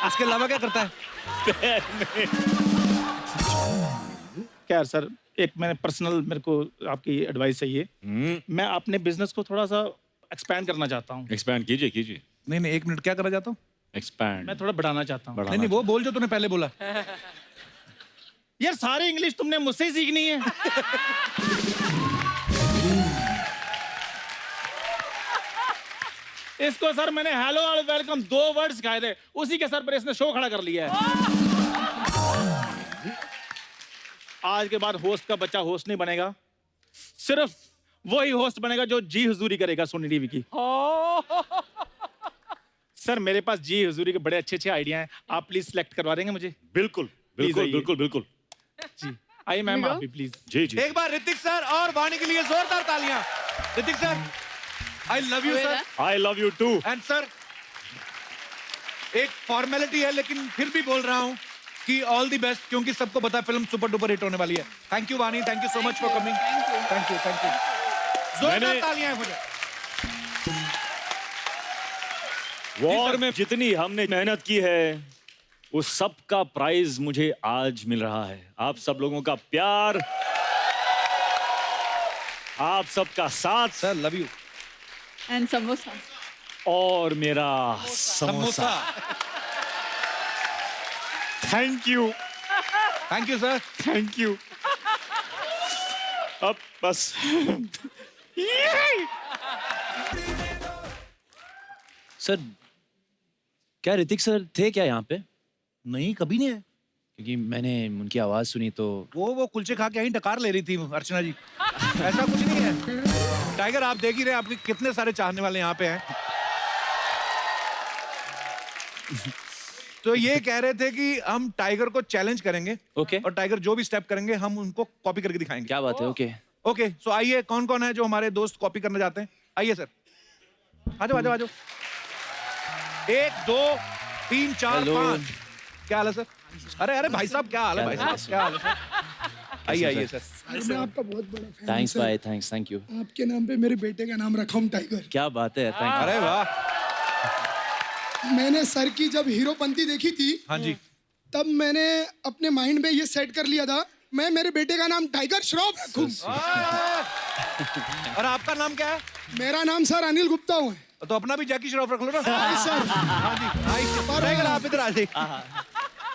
उसके अलावा क्या करता है? क्या सर, एक मैंने पर्सनल, मेरे को आपकी एडवाइस चाहिए। मैं अपने बिजनेस को थोड़ा सा एक्सपैंड करना चाहता हूँ। एक्सपैंड कीजिए कीजिए। नहीं, 1 मिनट, क्या करना चाहता हूँ? एक्सपैंड। मैं थोड़ा बढ़ाना चाहता हूँ। नहीं, वो बोल जो तूने पहले बोला। यार सारी इंग्लिश तुमने मुझसे ही सीखनी है। इसको सर मैंने हेलो और वेलकम 2 वर्ड सिखाए थे, उसी के सर पर इसने शो खड़ा कर लिया है। आज के बाद होस्ट का बच्चा होस्ट नहीं बनेगा, सिर्फ वही होस्ट बनेगा जो जी हुजूरी करेगा सोनी टीवी की। सर मेरे पास जी हुजूरी के बड़े अच्छे आइडिया हैं, आप प्लीज सिलेक्ट करवा देंगे मुझे? बिल्कुल बिल्कुल बिल्कुल बिल्कुल जी। आइए मैम, आप भी प्लीज। जी जी। एक बार ऋतिक सर और वाणी के लिए जोरदार तालियां। Hrithik sir, I love you sir. I love you too. And sir, एक फॉर्मेलिटी है लेकिन फिर भी बोल रहा हूं कि ऑल द बेस्ट, क्योंकि सबको पता है फिल्म सुपर डुपर हिट होने वाली है। Thank you Vani, thank you so much for coming. Thank you thank you. जोरदार तालियां मुझे। वॉर में जितनी हमने मेहनत की है उस सब का प्राइज मुझे आज मिल रहा है। आप सब लोगों का प्यार, आप सबका साथ। Sir love you. And samosa. और मेरा samosa. Thank you. Thank you sir. Thank you. अब बस सर, क्या ऋतिक सर थे क्या यहाँ पे? नहीं, कभी नहीं है। क्योंकि मैंने उनकी आवाज सुनी तो वो कुलचे खा के यहीं डकार ले रही थी अर्चना जी। ऐसा कुछ नहीं है। टाइगर, आप देख ही रहे, आपके कितने सारे चाहने वाले यहाँ पे हैं। तो ये कह रहे थे कि हम टाइगर को चैलेंज करेंगे। ओके। और टाइगर जो भी स्टेप करेंगे हम उनको कॉपी करके दिखाएंगे। क्या बात है? Okay okay. सो आइए, कौन कौन है जो हमारे दोस्त कॉपी करना चाहते हैं? आइए सर, आ जाओ आ जाओ आ जाओ। 1 2 3 4 Hello. 5 क्या हाल है सर? अरे अरे भाई साहब क्या हाल है भाई साहब? क्या हाल है सर? आइए आइए सर। मैं आपका बहुत बड़ा फैन हूं थैंक्स सर। भाई, थैंक्स, थैंक यू। आपके नाम पे मेरे बेटे का नाम रखा हूँ टाइगर। क्या बात है, थैंक यू। अरे वाह। मैंने सर की जब हीरोपंती देखी थी, हाँ जी, तब मैंने अपने माइंड में ये सेट कर लिया था, मैं मेरे बेटे का नाम टाइगर श्रॉफ रखूं। और आपका नाम क्या है? मेरा नाम सर अनिल गुप्ता है। तो अपना भी जैकी श्रॉफ रख लो ना। हाँ, सर। हाँ जी, टाइगर आप इधर आ जाइए।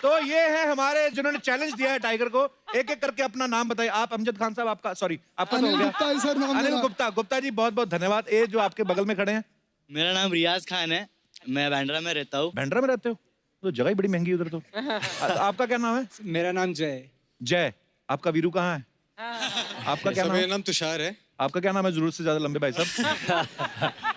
तो ये है हमारे जिन्होंने चैलेंज दिया है टाइगर को। एक एक करके अपना नाम बताइए। आप अमजद खान साहब, आपका सॉरी आपका तो हो अनिल गया। गुप्ता है सर नाम अनिल मेरा। गुप्ता। गुप्ता जी बहुत बहुत धन्यवाद। ये जो आपके बगल में खड़े हैं, मेरा नाम रियाज खान है, मैं बैंड्रा में रहता हूँ। बैंड्रा में रहते हो? तो जगह ही बड़ी महंगी उधर तो। आपका क्या नाम है? मेरा नाम जय। जय। आपका वीरू कहाँ है? आपका क्या नाम? मेरा नाम तुषार है। आपका क्या नाम है? जरूरत से ज्यादा लंबे भाई साहब।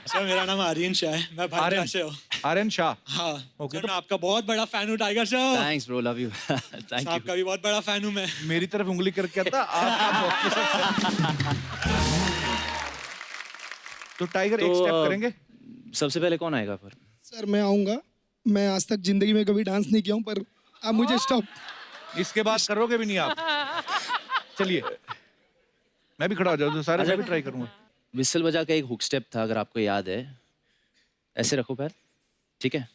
सर मेरा नाम आर्यन शाह है, मैं भाटपारा से हूँ। आर्यन शाह। हाँ ओके, सर, मैं आपका बहुत बड़ा फैन हूँ टाइगर साहब। Thanks bro, love you. Thank you. आपका भी बहुत बड़ा फैन हूँ मैं। मेरी तरफ उंगली करके आता तो टाइगर एक स्टेप करेंगे। सबसे पहले कौन आएगा पर? सर मैं आऊंगा। मैं आज तक जिंदगी में कभी डांस नहीं किया हूँ, पर आप मुझे स्टॉप। इसके बाद करोगे भी नहीं आप। चलिए मैं भी खड़ा हो जाऊँ, सारे मैं भी ट्राई करूंगा। विसल बजा का एक हुक स्टेप था, अगर आपको याद है। ऐसे रखो पैर, ठीक है?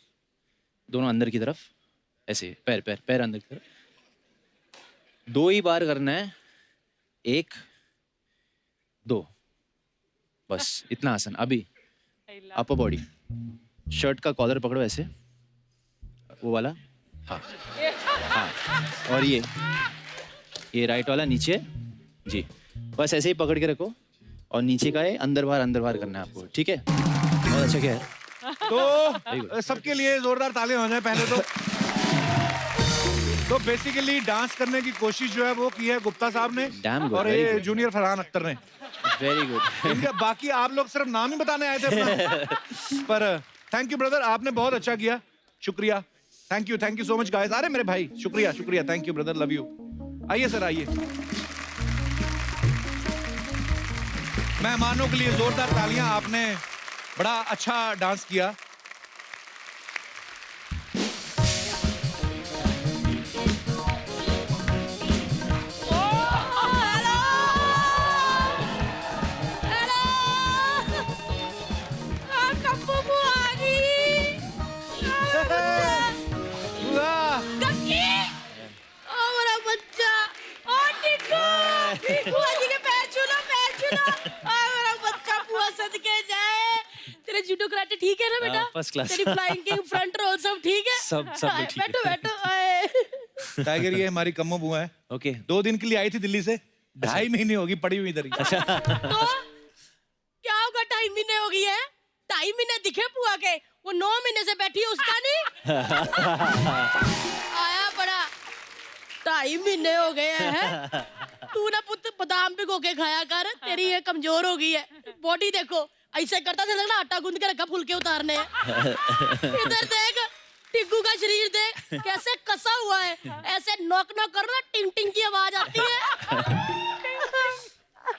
दोनों अंदर की तरफ, ऐसे पैर पैर पैर अंदर की तरफ। 2 ही बार करना है, 1 2, बस इतना आसान। अभी अपर बॉडी, शर्ट का कॉलर पकड़ो ऐसे, वो वाला, हाँ हाँ, और ये राइट वाला नीचे जी, बस ऐसे ही पकड़ के रखो। और नीचे का है अंदर बाहर करना है आपको, ठीक है? बहुत अच्छा क्या है। तो सबके लिए जोरदार तालियां हो जाए पहले तो बेसिकली डांस करने की कोशिश जो है वो की है गुप्ता साहब ने, Damn good, और very ये good. जूनियर फरहान अख्तर ने। Very good. इनका बाकी आप लोग सिर्फ नाम ही बताने आए थे अपना। पर थैंक यू ब्रदर, आपने बहुत अच्छा किया, शुक्रिया। Thank you so much guys. अरे मेरे भाई शुक्रिया, thank you brother, love you. आइए सर आइए। मेहमानों के लिए जोरदार तालियां, आपने बड़ा अच्छा डांस किया। जूडो कराटे ठीक है ना बेटा? First class. तेरी फ्लाइंग किंग फ्रंट रोल सब ठीक है? सब लोग ठीक है। बैठो आए। टाइगर ये हमारी कम्मो बुआ है। ओके। 2 दिन के लिए आई थी दिल्ली से, 2.5 महीने होगी पड़ी हुई इधर ही। तो क्या होगा? 2.5 महीने हो गई है? 2.5 महीने दिखे बुआ के? वो 9 महीने से बैठी है, उसका नहीं आया बड़ा। 2.5 महीने हो गए हैं। तू ना पुत्र बादाम भिगो के खाया कर, तेरी ये कमजोर हो गई है। बॉडी देखो, ऐसे करता था लगना आटा गूंद के रखा फुलके उतारने हैं। इधर देख, टिग्गू का शरीर देख कैसे कसा हुआ है। ऐसे नॉक नॉक करो ना, टिंग टिंग की आवाज आती है।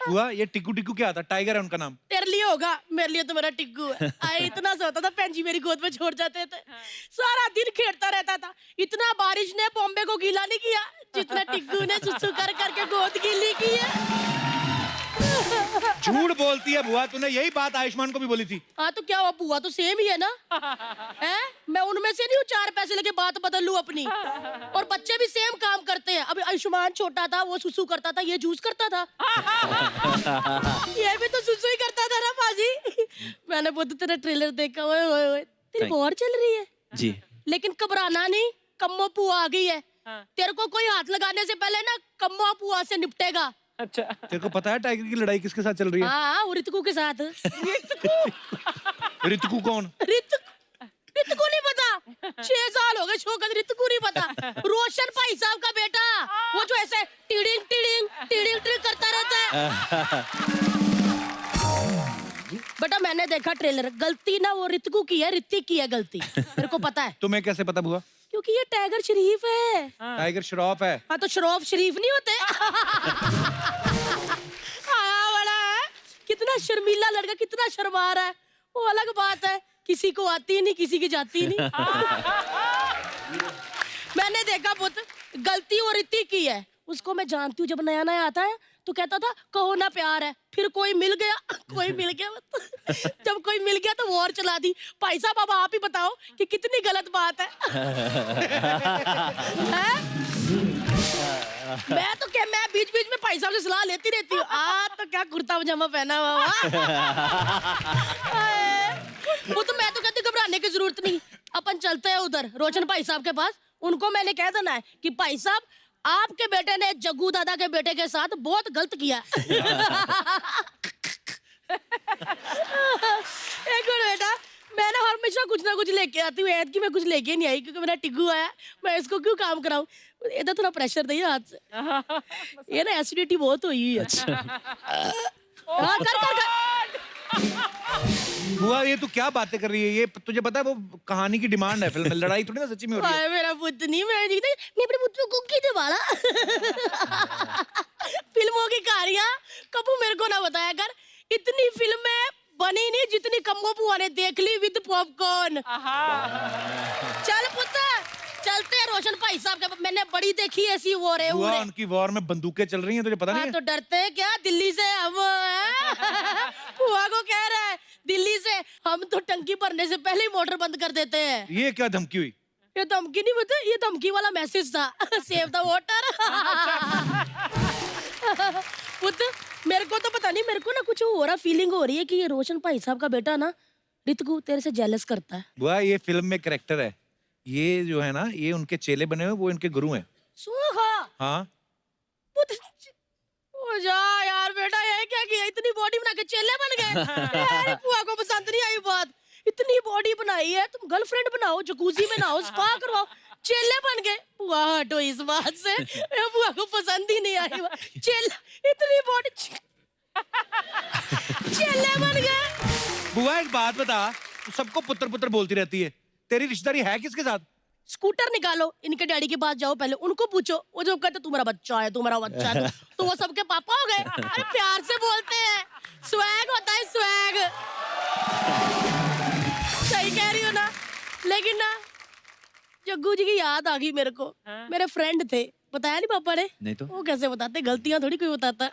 हुआ ये टिक्कू टिक्कू क्या आता? टाइगर है उनका नाम। तेरे लिए होगा, मेरे लिए तो मेरा टिग्गू है। आए इतना सोता था, पेंजी मेरी गोद में छोड़ जाते थे, सारा दिन खेलता रहता था। इतना बारिश ने बॉम्बे को गीला नहीं किया जितना टिग्गू ने सुसु कर करके गोद गीली की है। झूठ बोलती है बुआ, तूने यही बात आयुष्मान को भी बोली थी। हाँ तो क्या हुआ, बुआ तो सेम ही है ना। हैं? मैं उनमें से नहीं हूँ 4 पैसे लेके बात बदल लूं अपनी। और बच्चे भी सेम काम करते हैं। अभी आयुष्मान छोटा था, वो सुसु करता था, ये जूस करता था। ये भी तो सुसु ही करता था ना पाजी। मैंने बहुत तेरा ट्रेलर देखा, ओए ओए ओए, तेरी वॉर चल रही है जी। लेकिन घबराना नहीं, कम्मो पुआ आ गई है। तेरे को कोई हाथ लगाने से पहले ना कम्मो पुआ से निपटेगा। अच्छा, तेरे को पता है टाइगर की लड़ाई किसके साथ चल रही है? हाँ, वो रितकू के साथ। रितकू कौन? रितकू नहीं पता? 6 साल हो गए शोकत, रितकू नहीं पता? रोशन भाई साहब का बेटा, वो जो ऐसे टिडिंग टिडिंग टिडिंग टिडिंग करता रहता है। बेटा मैंने देखा ट्रेलर, गलती ना वो रितकू की है, ऋतिक की है गलती। मेरे को पता है। तुम्हें कैसे पता बुआ? क्योंकि ये टाइगर शरीफ है। टाइगर श्रॉफ है। हाँ तो शरॉफ शरीफ नहीं होते। आया बड़ा है, कितना शर्मीला लड़का, कितना शर्मा रहा है। वो अलग बात है किसी को आती ही नहीं, किसी की जाती ही नहीं। मैंने देखा पुत, गलती वो ऋतिक की है, उसको मैं जानती हूँ। जब नया नया आता है तो कहता था कहो ना प्यार है, फिर कोई मिल गया जब कोई मिल गया तो वॉर चला दी। भाई साहब अब आप ही बताओ कि कितनी गलत बात है। मैं बीच बीच में भाई साहब से सलाह लेती रहती हूँ। तो क्या कुर्ता पजामा पहना हुआ। वो तो मैं तो कहती हूँ घबराने की जरूरत नहीं, अपन चलते हैं उधर रोशन भाई साहब के पास। उनको मैंने कह देना है कि भाई साहब आपके बेटे ने जग्गू दादा के बेटे के साथ बहुत गलत किया। एक मिनट बेटा, मैं ना हमेशा कुछ ना कुछ लेके आती हूँ। ऐत की मैं कुछ लेके नहीं आई क्योंकि मेरा टिग्गू आया, मैं इसको क्यों काम कराऊं। ये तो थोड़ा प्रेशर दे हाथ से। ये ना एसिडिटी बहुत हुई है। बुआ ये तू क्या बातें कर रही है? ये तुझे पता है वो कहानी की डिमांड है फिल्म में, लड़ाई थोड़ी ना सच्ची में हो रही है। मेरा पुत्र नहीं, मैं अपने पुत्र को की थे वाला। फिल्मों की कहानियां कबू मेरे को ना बताया कर। इतनी फिल्में बनी नहीं जितनी कम्बो बुआ ने देख ली विद पॉपकॉर्न। चल पुत्र चलते हैं रोशन भाई साहब के। मैंने बड़ी देखी ऐसी वॉर है। बुआ उनकी वॉर में बंदूकें चल रही हैं, तुझे पता नहीं है? तो डरते हैं क्या दिल्ली से हम? बुआ को कह रहा है दिल्ली से हम तो टंकी भरने से पहले ही मोटर बंद कर देते हैं। ये क्या धमकी हुई? ये धमकी नहीं बता, ये धमकी वाला मैसेज था। Save the water. पुत्र मेरे को तो पता नहीं, मेरे को ना कुछ हो रहा, फीलिंग हो रही है कि ये रोशन भाई साहब का बेटा ना ऋतु तेरे से जेलस करता है। बुआ ये फिल्म में कैरेक्टर है, ये जो है ना ये उनके चेले बने हुए, वो इनके गुरु हैं। हाँ ओ जा यार बेटा, ये क्या किया? इतनी बॉडी बना के चेले बन गए। बुआ को पसंद नहीं आई बात। इतनी बॉडी बनाई है, तुम गर्लफ्रेंड बनाओ, जकूजी में नहाओ, स्पा करवाओ, चेले बन गए। बुआ हटो इस बात से, बुआ को पसंद ही नहीं आई। चेले इतनी बॉडी चेले बन गए। बुआ एक बात बता, तू सबको पुत्र पुत्र बोलती रहती है, तेरी रिश्तेदारी है किसके साथ? स्कूटर निकालो, इनके डैडी के पास जाओ, पहले उनको पूछो। वो जो कहते तुम्हारा बच्चा है, तुम्हारा बच्चा है, तो वो सबके पापा हो गए। अरे प्यार से बोलते हैं, स्वैग होता है स्वैग। सही कह रही हो ना? लेकिन ना जग्गू जी की याद आ गई मेरे को। मेरे फ्रेंड थे, बताया नहीं पापा ने? नहीं तो वो कैसे बताते, गलतियां थोड़ी कोई बताता।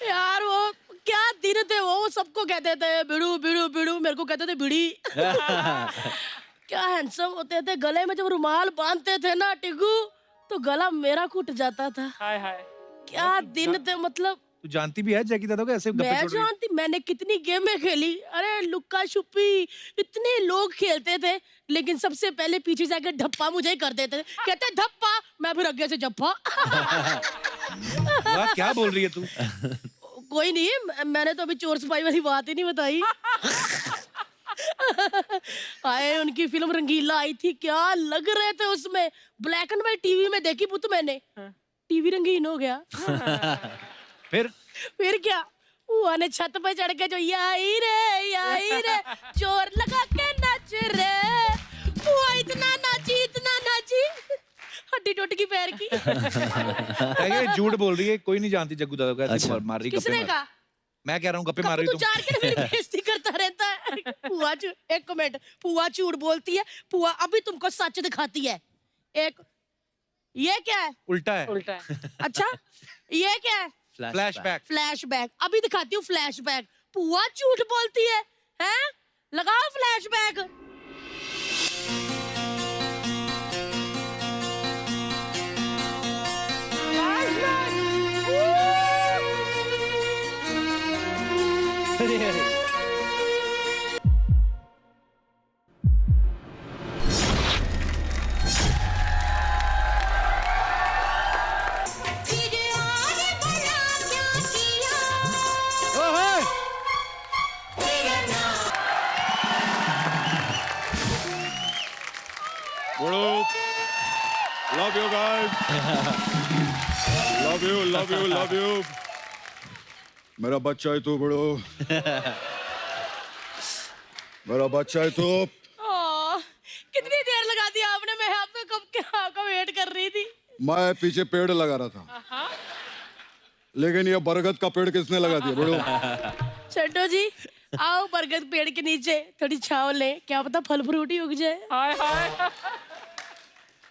यार वो क्या दिन थे वो सबको कहते थे बिड़ू बिड़ू बिड़ू, मेरे को कहते थे बिड़ी। क्या हैंडसम होते थे। गले में जब रुमाल बांधते थे ना टिग्गू, तो गला मेरा घुट जाता था। क्या दिन थे। मतलब तू जानती भी है जैकी दादा को ऐसे गप्पे मैं छोड़ रही है? जानती, मैंने कितनी गेमें खेली। अरे लुक्का छुपी इतने लोग खेलते थे, लेकिन सबसे पहले पीछे जाकर धप्पा मुझे ही कर देते थे। कहते धप्पा, मैं फिर आगे से जप्पा। वाह, क्या बोल रही है तू? कोई नहीं, मैंने तो अभी चोर सिपाही वाली बात ही नहीं बताई। आए उनकी फिल्म रंगीला आई थी, क्या लग रहे थे उसमें। ब्लैक एंड व्हाइट टीवी में देखी पुत मैंने, टीवी रंगीन हो गया। फिर क्या, बुआ ने छत पे चढ़ के जो याई रे चोर लगा के नाच रे, बुआ इतना नाची हड्डी टूट गई पैर की। ये झूठ बोल रही है, कोई नहीं जानती जग्गू दादा को ऐसे मार रही। किसने कहा? मैं कह रहा हूँ गप्पे मार रही तू चार के मेरी बेइज्जती करता रहता है। पुआ एक कमेंट, पुआ झूठ बोलती है। पुआ अभी तुमको सच दिखाती है। एक ये क्या है? उल्टा है। उल्टा है। अच्छा ये क्या है? फ्लैशबैक। फ्लैशबैक अभी दिखाती हूँ फ्लैशबैक। पुआ झूठ बोलती है, हैं? लगाओ flashback. Love you guys. Love you. मेरा बच्चा है तू बड़ो। मेरा बच्चा है तू। कितनी देर लगा दी आपने, मैं आपका कब वेट कर रही थी। मैं पीछे पेड़ लगा रहा था, लेकिन ये बरगद का पेड़ किसने लगा दिया बड़ो? छड्डो जी, आओ बरगद पेड़ के नीचे थोड़ी छांव ले, क्या पता फल फ्रूट ही उग जाए। हाय हाय।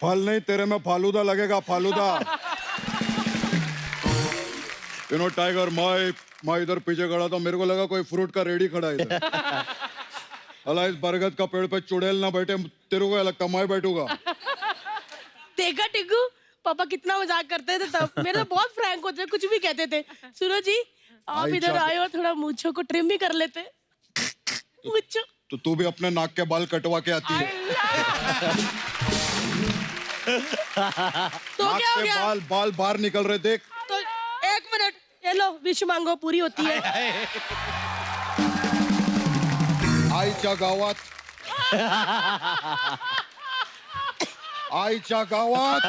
फल नहीं, तेरे में फालूदा लगेगा, फालूदा। टाइगर, मैं इधर पीछे खड़ा था, मेरे को लगा कोई फ्रूट का रेडी खड़ा है इधर। अला इस बरगद का पेड़ पे चुड़ैल ना बैठे, तेरे को लगता मैं बैठूंगा। देखा टिग्गू, पापा कितना मजाक करते थे तब। मेरे तो बहुत फ्रैंक होते थे, कुछ भी कहते थे। सुनो जी, आप इधर आए और थोड़ा मूंछों को ट्रिम भी कर लेते। मूंछों तो तू भी अपने नाक के बाल कटवा के आती है। तो नाक क्या हो से गया? बाल बाहर निकल रहे, देख। तो 1 मिनट, ये लो विश मांगो, पूरी होती है। आईच्या गावात आईच्या गावात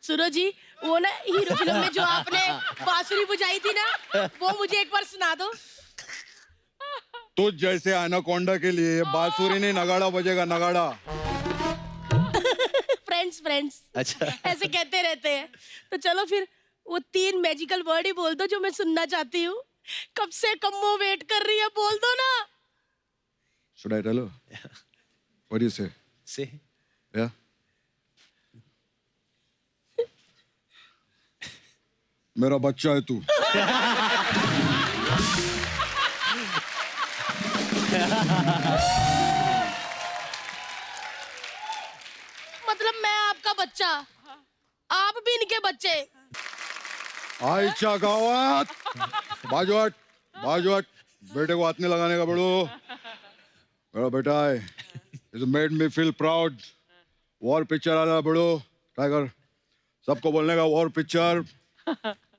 सुनो जी, वो ना हीरो फिल्म में जो आपने बांसुरी बुझाई थी ना, वो मुझे एक बार सुना दो। तुझ जैसे एनाकोंडा के लिए बांसुरी नहीं, नगाड़ा बजेगा, नगाड़ा। फ्रेंड्स अच्छा। ऐसे कहते रहते हैं। तो चलो फिर वो 3 मैजिकल वर्ड ही बोल दो जो मैं सुनना चाहती हूँ। कब से कम्मो वेट कर रही है, बोल दो ना। Should I tell her? What do you say? Say. Yeah. मेरा बच्चा है तू। मतलब मैं आपका बच्चा, आप भी इनके बच्चे। आईच्या गावात बाजू हट, बाजू हट। बेटे को हाथ नहीं लगाने का बड़ो। मेरा बेटा है। It's made me feel proud. War picture आ रहा बड़ो, टाइगर। सबको बोलने का वॉर पिक्चर,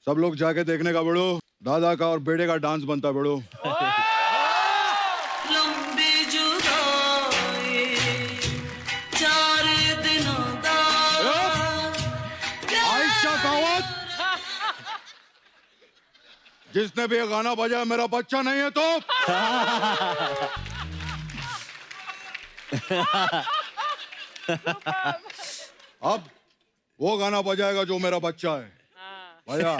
सब लोग जाके देखने का बड़ो। दादा का और बेटे का डांस बनता है बड़ो। लंबी जुदाई 4 दिनों दा आईच्या गावात जिसने भी ये गाना बजाया मेरा बच्चा नहीं है तो अब वो गाना बजाएगा जो मेरा बच्चा है। भैया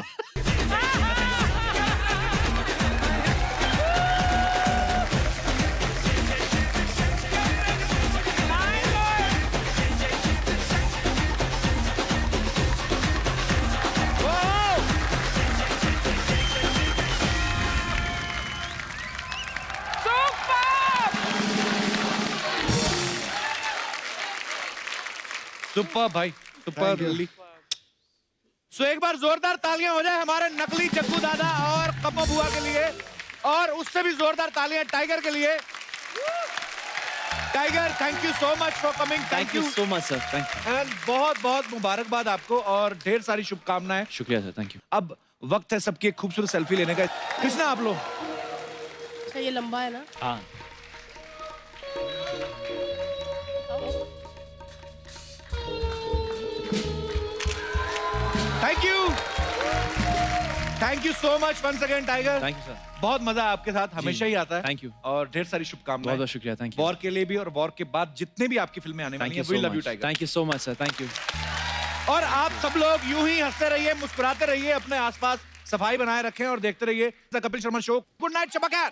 सुपर भाई, सुपर दिल्ली। सो एक बार जोरदार तालियां हो जाए हमारे नकली जग्गू दादा और कप्पा बुआ के लिए, और उससे भी जोरदार तालियां टाइगर के लिए। Tiger, thank you so much for coming. Thank you so much sir, thank you. And बहुत बहुत मुबारकबाद आपको और ढेर सारी शुभकामनाएं। शुक्रिया सर, थैंक यू। अब वक्त है सबकी एक खूबसूरत सेल्फी लेने का। कृष्णा आप लो। अच्छा ये लंबा है ना? हाँ। Thank you so much once again Tiger. Thank you sir. बहुत मजा आपके साथ हमेशा ही आता है। Thank you. और ढेर सारी शुभकामनाएं। बहुत बहुत शुक्रिया, थैंक यू। वॉर के लिए भी और वॉर के बाद जितने भी आपकी फिल्में आने वाली हैं, we love you Tiger. Thank you so much sir, thank you. और आप सब लोग यूं ही हंसते रहिए, मुस्कुराते रहिए, अपने आसपास सफाई बनाए रखें और देखते रहिए the Kapil Sharma show. Good night, शबा खैर।